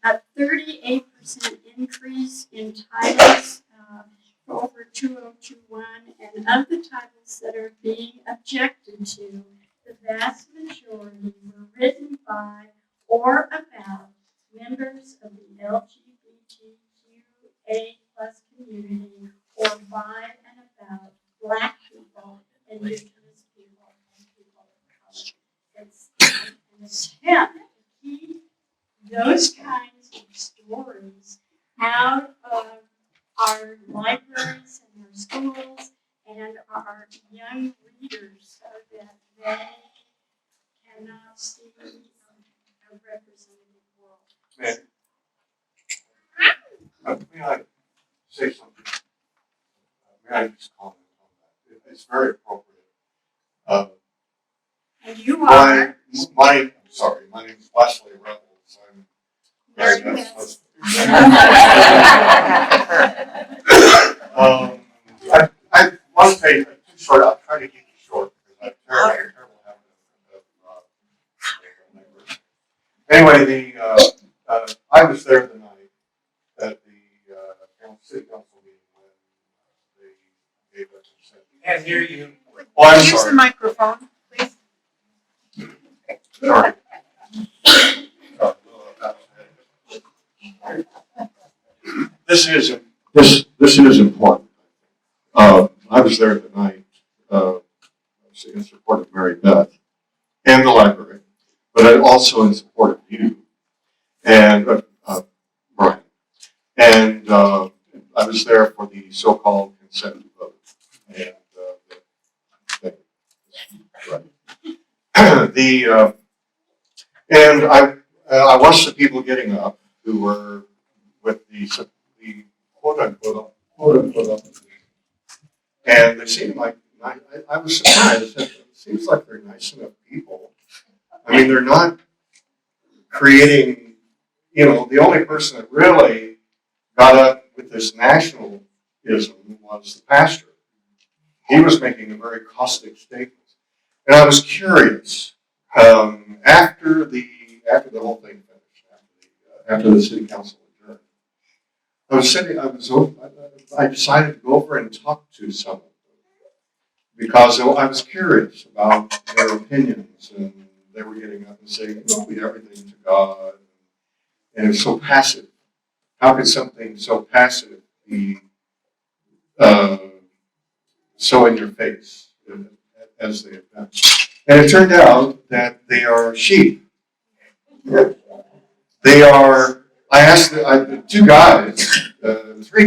a 38% increase in titles for over 2021, and of the titles that are being objected to, the vast majority were written by or about members of the LGBTQA+ community, or by and about Black people, Indigenous people, and people of color. It's an attempt to keep those kinds of stories out of our libraries and our schools and our young readers, so that they cannot see a representative world. May I say something? May I just comment on that? It's very appropriate. And you are. I'm sorry, my name is Wesley Rebels. I'm very best husband. I want to say too short. I'll try to keep it short because I'm terrible habit of anyway, I was there the night at the city council meeting when they gave us consent. Can't hear you. Oh, I'm Use the sorry. microphone, please. Sorry. This is important. I was there at the night in support of Mary Beth and the library, but also in support of you and Brian. And I was there for the so-called consent vote. And and I watched the people getting up who were with the quote unquote opposition. And they seemed like, I was surprised. It seems like they're nice enough people. I mean, they're not creating, the only person that really got up with this nationalism was the pastor. He was making a very caustic statement. And I was curious, after the whole thing finished, after the city council adjourned, I decided to go over and talk to some of them because I was curious about their opinions, and they were getting up and saying, we everything to God, and it's so passive. How could something so passive be so in your face as they have done? And it turned out that they are sheep. They are. I asked three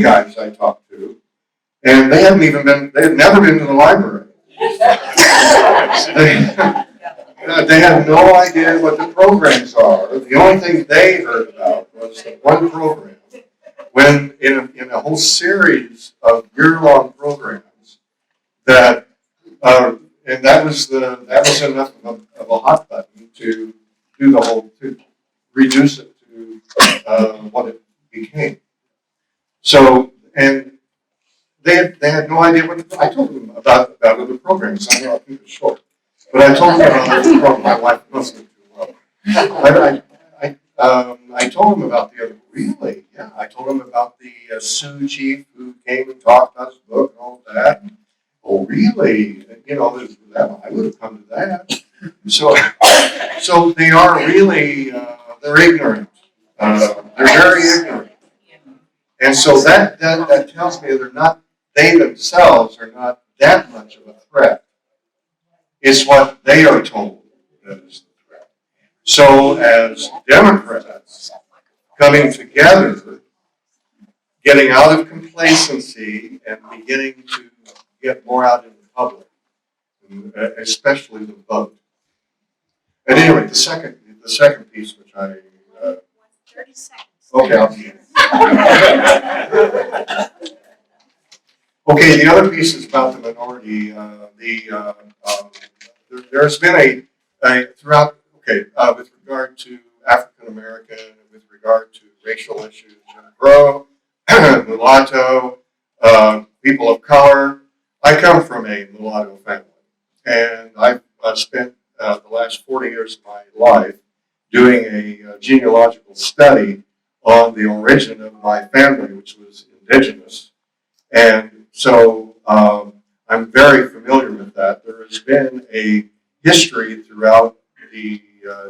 guys I talked to, and they had never been to the library. They had no idea what the programs are. The only thing they heard about was the one program, when in a whole series of year-long programs that, and that was enough of a hot button to do the whole, to reduce it to what it became. So, and they had no idea what I told them about other programs. I know I think it's short, but I told them about other programs. My wife must have too well. I told them about the other. Really? Yeah. I told them about the Sioux chief who came and talked about his book and all of that. Oh, really? I would have come to that. So they are really they're ignorant. They're very ignorant. And so that tells me they themselves are not that much of a threat. It's what they are told that is the threat. So as Democrats coming together, getting out of complacency and beginning to get more out in the public, especially the vote. At any rate, the second piece, which I 30 seconds. okay, I'll see it. Okay, the other piece is about the minority. There's been a throughout. Okay, with regard to African American, with regard to racial issues, Jim Crow, mulatto, people of color. I come from a mulatto family, and I've spent the last 40 years of my life doing a genealogical study on the origin of my family, which was indigenous. And so I'm very familiar with that. There has been a history throughout the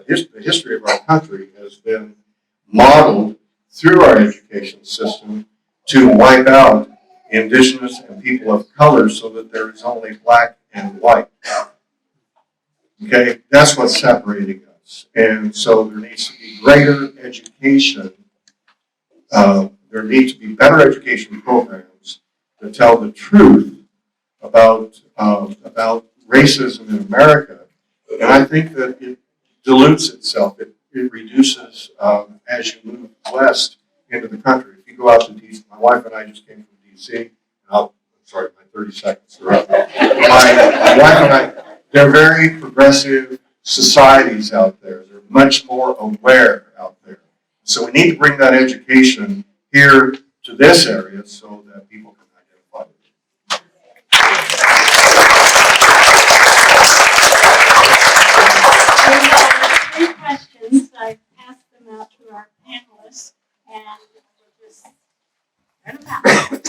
history of our country has been modeled through our education system to wipe out indigenous and people of color so that there is only black and white. Okay, that's what's separating us. And so there needs to be greater education. There need to be better education programs that tell the truth about racism in America. And I think that it dilutes itself. It reduces as you move west into the country. If you go out to D.C., my wife and I just came from D.C. I'm sorry, my 30 seconds are up. My wife and I, they're very progressive societies out there. They're much more aware out there. So we need to bring that education here to this area so that people can identify it. Three questions. I passed them out to our panelists, and we'll just read them out.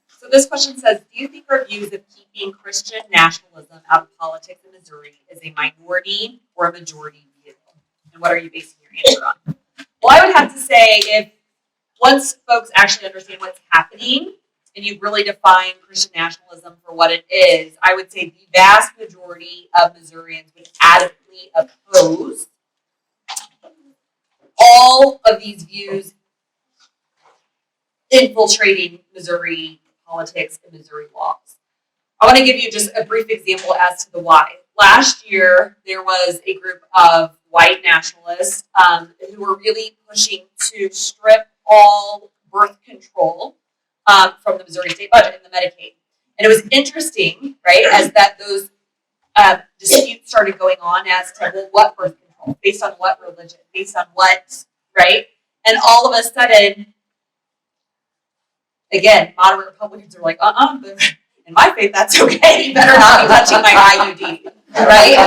So this question says, do you think our views of keeping Christian nationalism out of politics in Missouri is a minority or a majority view? And what are you basing your answer on? Well, I would have to say if once folks actually understand what's happening and you really define Christian nationalism for what it is, I would say the vast majority of Missourians would adamantly oppose all of these views infiltrating Missouri politics and Missouri laws. I want to give you just a brief example as to the why. Last year, there was a group of white nationalists who were really pushing to strip all birth control from the Missouri state budget and the Medicaid. And it was interesting, right, as that those disputes started going on as to, well, what birth control, based on what religion, based on what, right? And all of a sudden, again, moderate Republicans are like, but in my faith, that's okay. You better not be touching my IUD, right?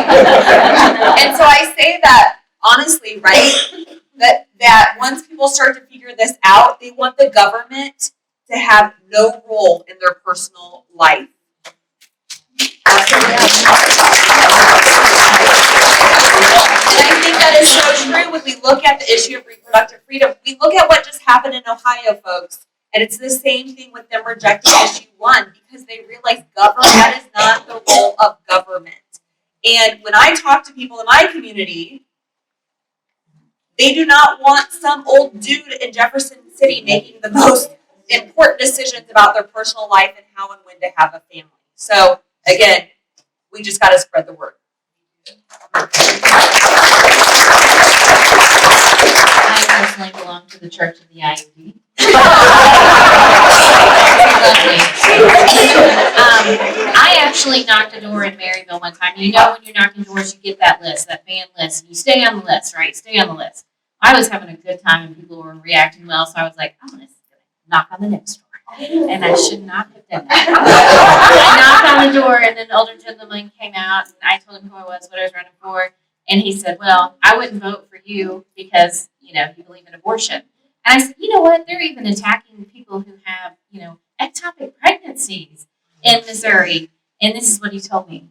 And so I say that honestly, right? That once people start to figure this out, they want the government to have no role in their personal life. And I think that is so true when we look at the issue of reproductive freedom. We look at what just happened in Ohio, folks. And it's the same thing with them rejecting issue 1 because they realize that is not the role of government. And when I talk to people in my community, they do not want some old dude in Jefferson City making the most important decisions about their personal life and how and when to have a family. So again, we just got to spread the word. I personally belong to the Church of the IUD. I actually knocked a door in Maryville one time. You know when you're knocking doors, you get that list, that fan list. You stay on the list, right? Stay on the list. I was having a good time and people were reacting well, so I was like, I'm going to knock on the next door. And I should not have done that. I knocked on the door and an older gentleman came out and I told him who I was, what I was running for. And he said, well, I wouldn't vote for you because, you believe in abortion. And I said, you know what? They're even attacking people who have, ectopic pregnancies in Missouri. And this is what he told me.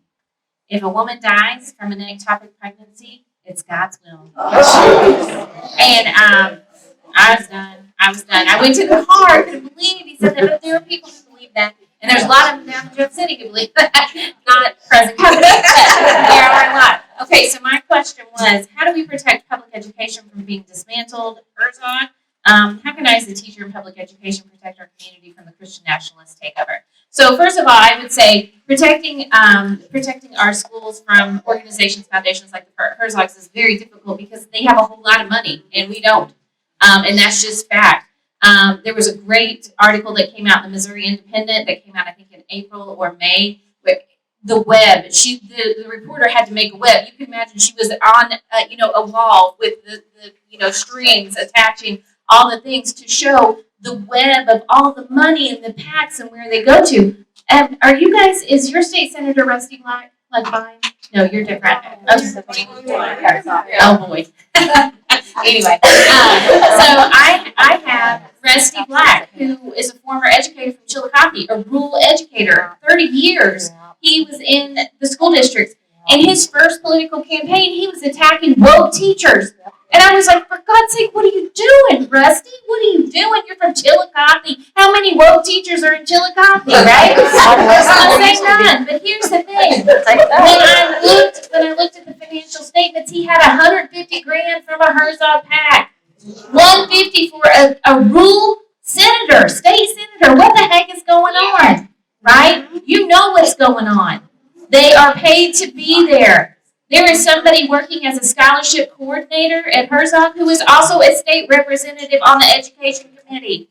If a woman dies from an ectopic pregnancy, it's God's will. And I was done. I went to the car. I couldn't believe he said that. But there are people who believe that. And there's a lot of them down in Jeff City who believe that. Not present company, but there are a lot. Okay, so my question was, how do we protect public education from being dismantled? Herzog, how can I, as a teacher in public education, protect our community from the Christian nationalist takeover? So first of all, I would say protecting our schools from organizations, foundations like the Herzogs is very difficult because they have a whole lot of money and we don't. And that's just fact. There was a great article that came out in the Missouri Independent that came out, I think, in April or May. Where the web, the reporter had to make a web. You can imagine she was on, a wall with the strings attaching all the things to show the web of all the money and the PACs and where they go to. And is your state senator Rusty Black like mine? No, you're different. Oh boy. Anyway, so I have Rusty Black, who is a former educator from Chillicothe, a rural educator, 30 years. He was in the school districts. In his first political campaign, he was attacking woke teachers. And I was like, for God's sake, what are you doing, Rusty? What are you doing? You're from Chillicothe. How many woke teachers are in Chillicothe, right? I'll say none. But here's the thing. When I looked at the financial statements, he had $150,000 from a Herzog PAC. $150,000 for a rural senator, state senator. What the heck is going on, right? You know what's going on. They are paid to be there. There is somebody working as a scholarship coordinator at Herzog who is also a state representative on the education committee.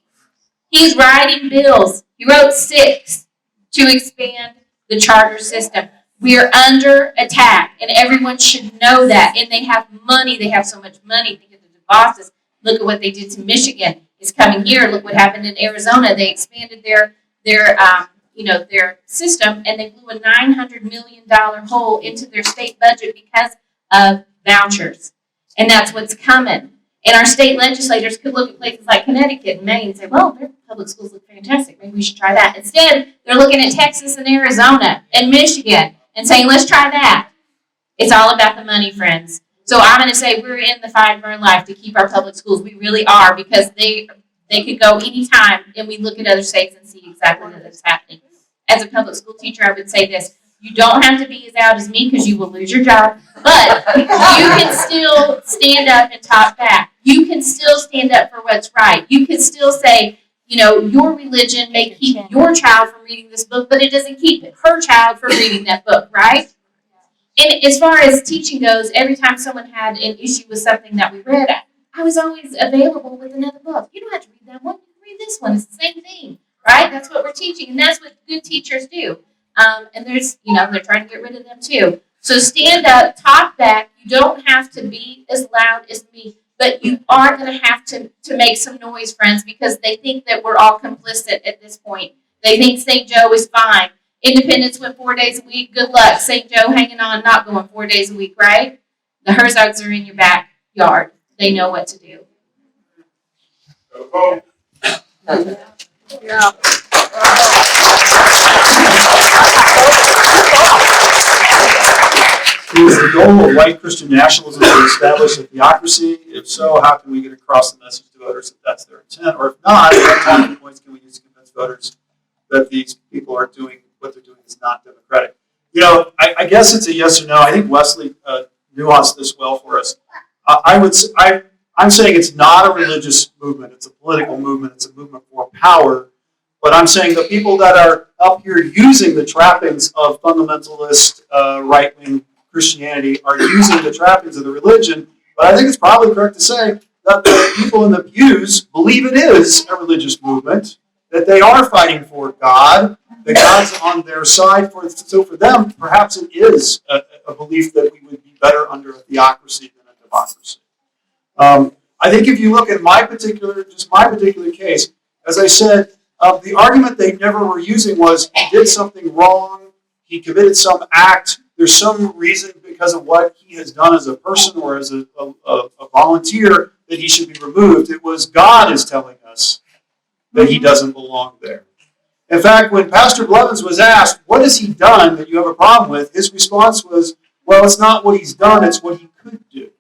He's writing bills. He wrote 6 to expand the charter system. We are under attack, and everyone should know that. And they have money. They have so much money. Think of the DeVos's. Look at what they did to Michigan. It's coming here. Look what happened in Arizona. They expanded their system, and they blew a $900 million hole into their state budget because of vouchers. And that's what's coming. And our state legislators could look at places like Connecticut and Maine and say, well, their public schools look fantastic. Maybe we should try that. Instead, they're looking at Texas and Arizona and Michigan and saying, let's try that. It's all about the money, friends. So I'm going to say we're in the fight of our life to keep our public schools. We really are, because they could go anytime, and we look at other states and see exactly what is happening. As a public school teacher, I would say this. You don't have to be as out as me because you will lose your job, but you can still stand up and talk back. You can still stand up for what's right. You can still say, your religion may keep your child from reading this book, but it doesn't keep her child from reading that book, right? And as far as teaching goes, every time someone had an issue with something that we read, I was always available with another book. You don't have to read that one. You can read this one. It's the same thing, right? That's what we're teaching, and that's what good teachers do. And there's, they're trying to get rid of them too. So stand up, talk back. You don't have to be as loud as me, but you are going to have to make some noise, friends, because they think that we're all complicit at this point. They think St. Joe is fine. Independence went 4 days a week. Good luck. St. Joe hanging on, not going 4 days a week, right? The Herzogs are in your backyard. They know what to do. Yeah. Is the goal of white Christian nationalism to establish a theocracy? If so, how can we get across the message to voters if that's their intent? Or if not, what talking points can we use to convince voters that these people are doing what they're doing is not democratic? I guess it's a yes or no. I think Wesley nuanced this well for us. I'm saying it's not a religious movement. It's a political movement. It's a movement for power. But I'm saying the people that are up here using the trappings of fundamentalist right-wing Christianity are using the trappings of the religion. But I think it's probably correct to say that the people in the pews believe it is a religious movement, that they are fighting for God, that God's on their side. So for them, perhaps it is a belief that we would be better under a theocracy than a democracy. I think if you look at my particular case, as I said, the argument they never were using was he did something wrong, he committed some act, there's some reason because of what he has done as a person or as a volunteer that he should be removed. It was God is telling us that he doesn't belong there. In fact, when Pastor Blevins was asked, what has he done that you have a problem with? His response was, well, it's not what he's done, it's what he could do.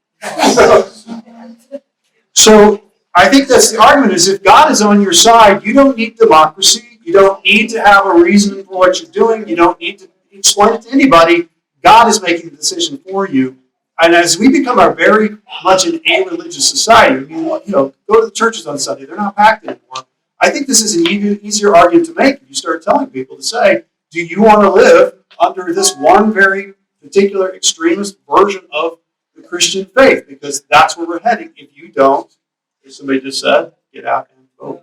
So I think that's the argument, is if God is on your side, you don't need democracy. You don't need to have a reason for what you're doing. You don't need to explain it to anybody. God is making the decision for you. And as we become a very much an a-religious society, go to the churches on Sunday. They're not packed anymore. I think this is an easier argument to make if you start telling people to say, do you want to live under this one very particular extremist version of the Christian faith? Because that's where we're heading. If you don't, as somebody just said, get out and vote.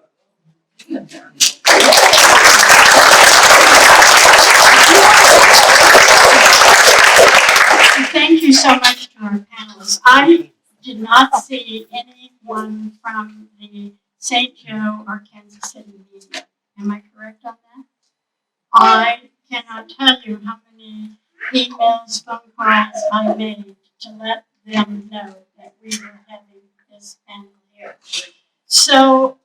Thank you so much to our panelists. I did not see anyone from the St. Joe or Kansas City media. Am I correct on that? I cannot tell you how many emails, phone calls I made to let them know that we were having this panel here. So,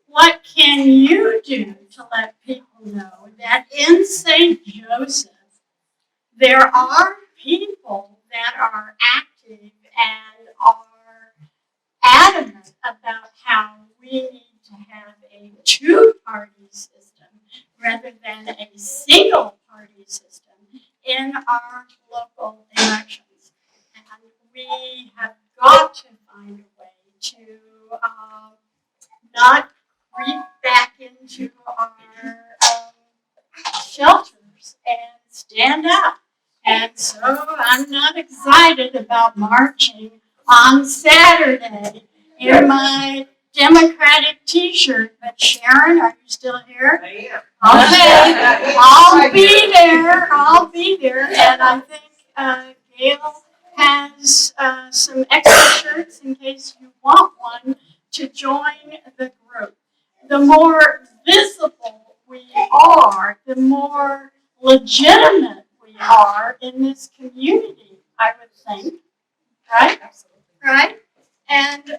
what can you do to let people know that in St. Joseph, there are people that are active and are adamant about how we need to have a two-party system rather than a single-party system in our local elections. And we have got to find a way to not creep back into our shelters and stand up. And so I'm not excited about marching on Saturday in my Democratic t-shirt, but Sharon, are you still here? I am. Okay, I'll be there, and I think Gail has some extra shirts in case you want one to join the group. The more visible we are, the more legitimate we are in this community, I would think, right? Absolutely. Right? And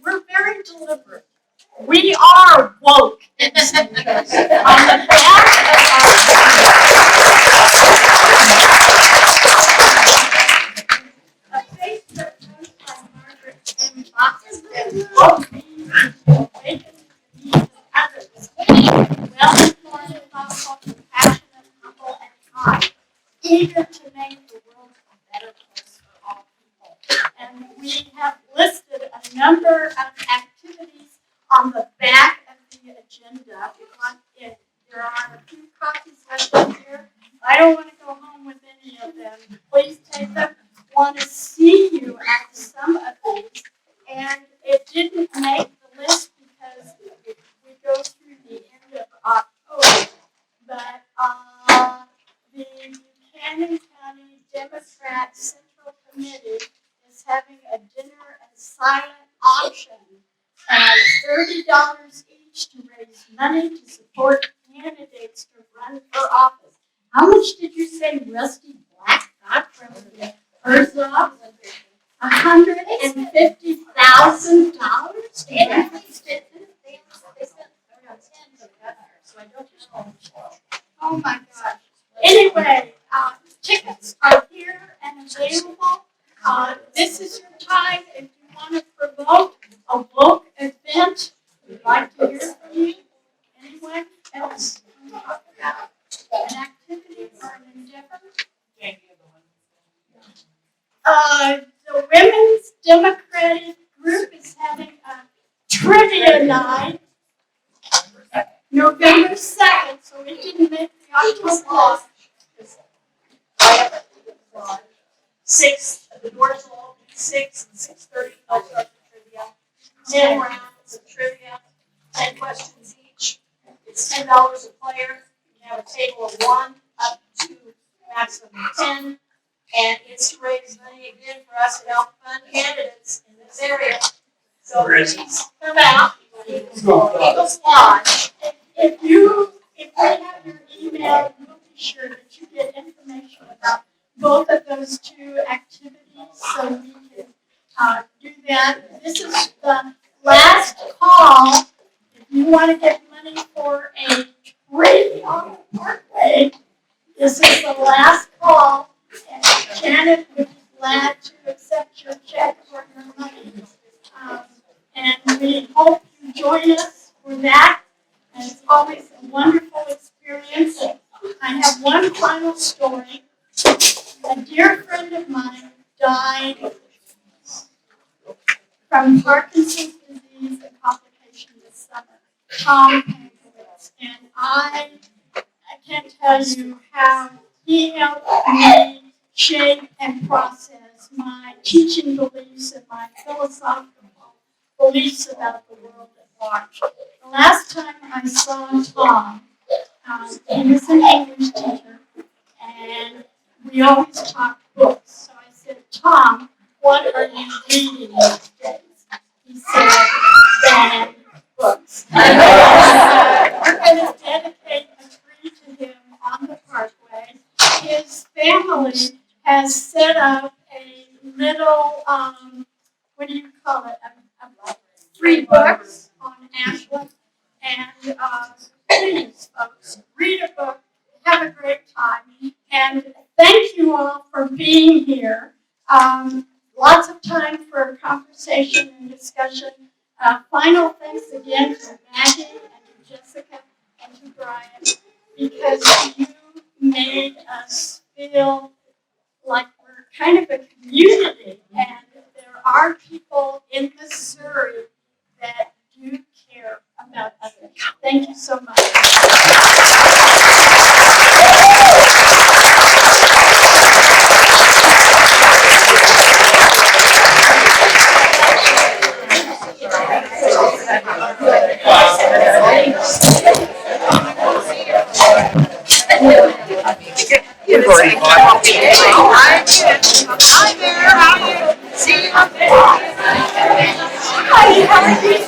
we're very deliberate. We are woke. On the back of a Facebook post by Margaret M. Fox, woke means awaken the needs of others, well-informed, thoughtful, compassionate, humble, and kind, eager to make the world a better place for all people. And we have listed a number of activities on the back of the agenda. There are a few copies left up here. I don't want to go home with any of them. Please take them. Want to see you at some of these. And it didn't make the list because we go through the end of October. But the Buchanan County Democrat Central Committee is having a dinner and silent auction at $30 each to raise money to support candidates to run for office. How much did you say Rusty Black got from the Herzog? $150,000? Oh my gosh. Anyway, tickets are here and available. This is your time if you want to promote a woke event. We'd like to hear from you. Anyone else want to talk about an activity or an endeavor? The Women's Democratic Group is having a trivia night November 2nd, so it didn't make the October list. 6, the doors will open at 6 and 6:30. I'll start the trivia. 10 rounds of trivia, 10 questions each. It's $10 a player. You have a table of 1 up to maximum of 10. And it's to raise money again for us to help fund candidates in this area. So please come out. Eagles Lodge. If we have your email, we'll be sure that you get information about both of those two activities so we can do that. This is the last call. If you want to get money for a tree on the parkway, this is the last call. And Janet would be glad to accept your check for your money. And we hope you join us for that. And it's always a wonderful experience. I have one final story. A dear friend of mine died from Parkinson's disease and complication this summer. Tom Pankowitz. And I can't tell you how he helped me shape and process my teaching beliefs and my philosophical beliefs about the world at large. The last time I saw Tom, he was an English teacher, and we always talked books. So I said, Tom, what are you reading these days? He said, banned books. We're going to dedicate a tree to him on the parkway. His family has set up a little, what do you call it? Free books on Ashland. And please, folks, read a book, have a great time. And thank you all for being here. Lots of time for conversation and discussion. Final thanks again to Maggie and to Jessica and to Brian, because you made us feel like we're kind of a community, and there are people in Missouri that do care about others. Thank you so much. You've already bought it. Hi there, how are you? See you up there. Hi, how are you?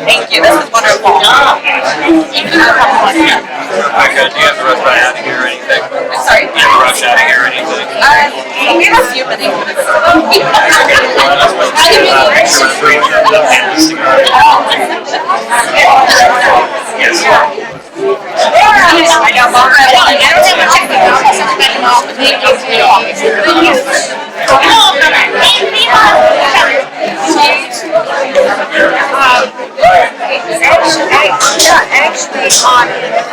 Thank you, this is wonderful. Rebecca, do you have to rush out of here or anything? Sorry? Do you have to rush out of here or anything? We have a few minutes. I know, Margaret, I don't have a check out. Actually,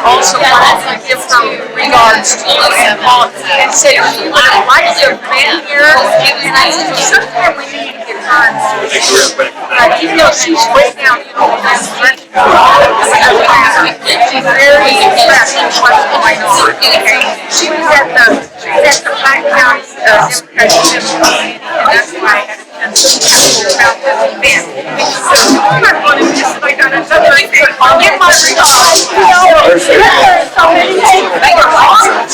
also wanted to give her regards to you and say, I like your been here, and I said, sometime we need to get her involved. Even though she's way down, she's very impressed with what's going on. She was at the Pine County Democratic meeting, and that's why I had to about this event. So I'm going to just like on another thing. I'll give my regards. So many things.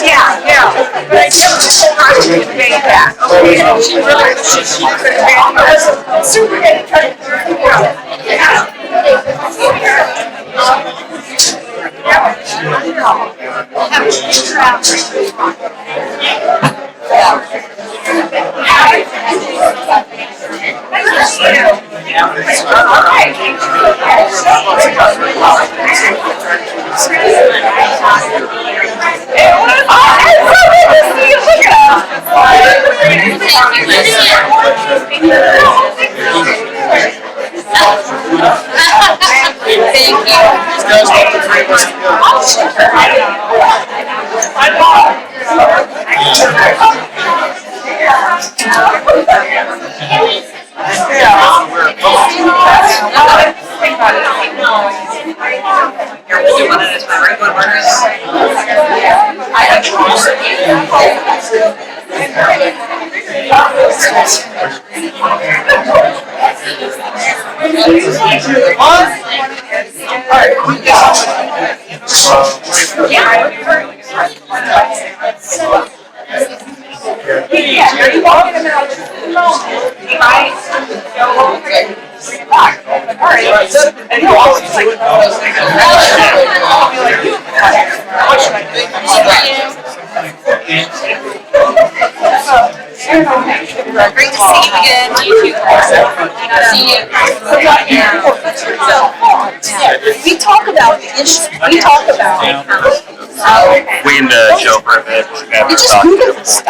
Yeah. But I never told her to convey that. Okay, she really, she could have been super dedicated. Great to see you again. See you. We talk about the issues. We talk about. We can joke for a bit. We just Google this stuff.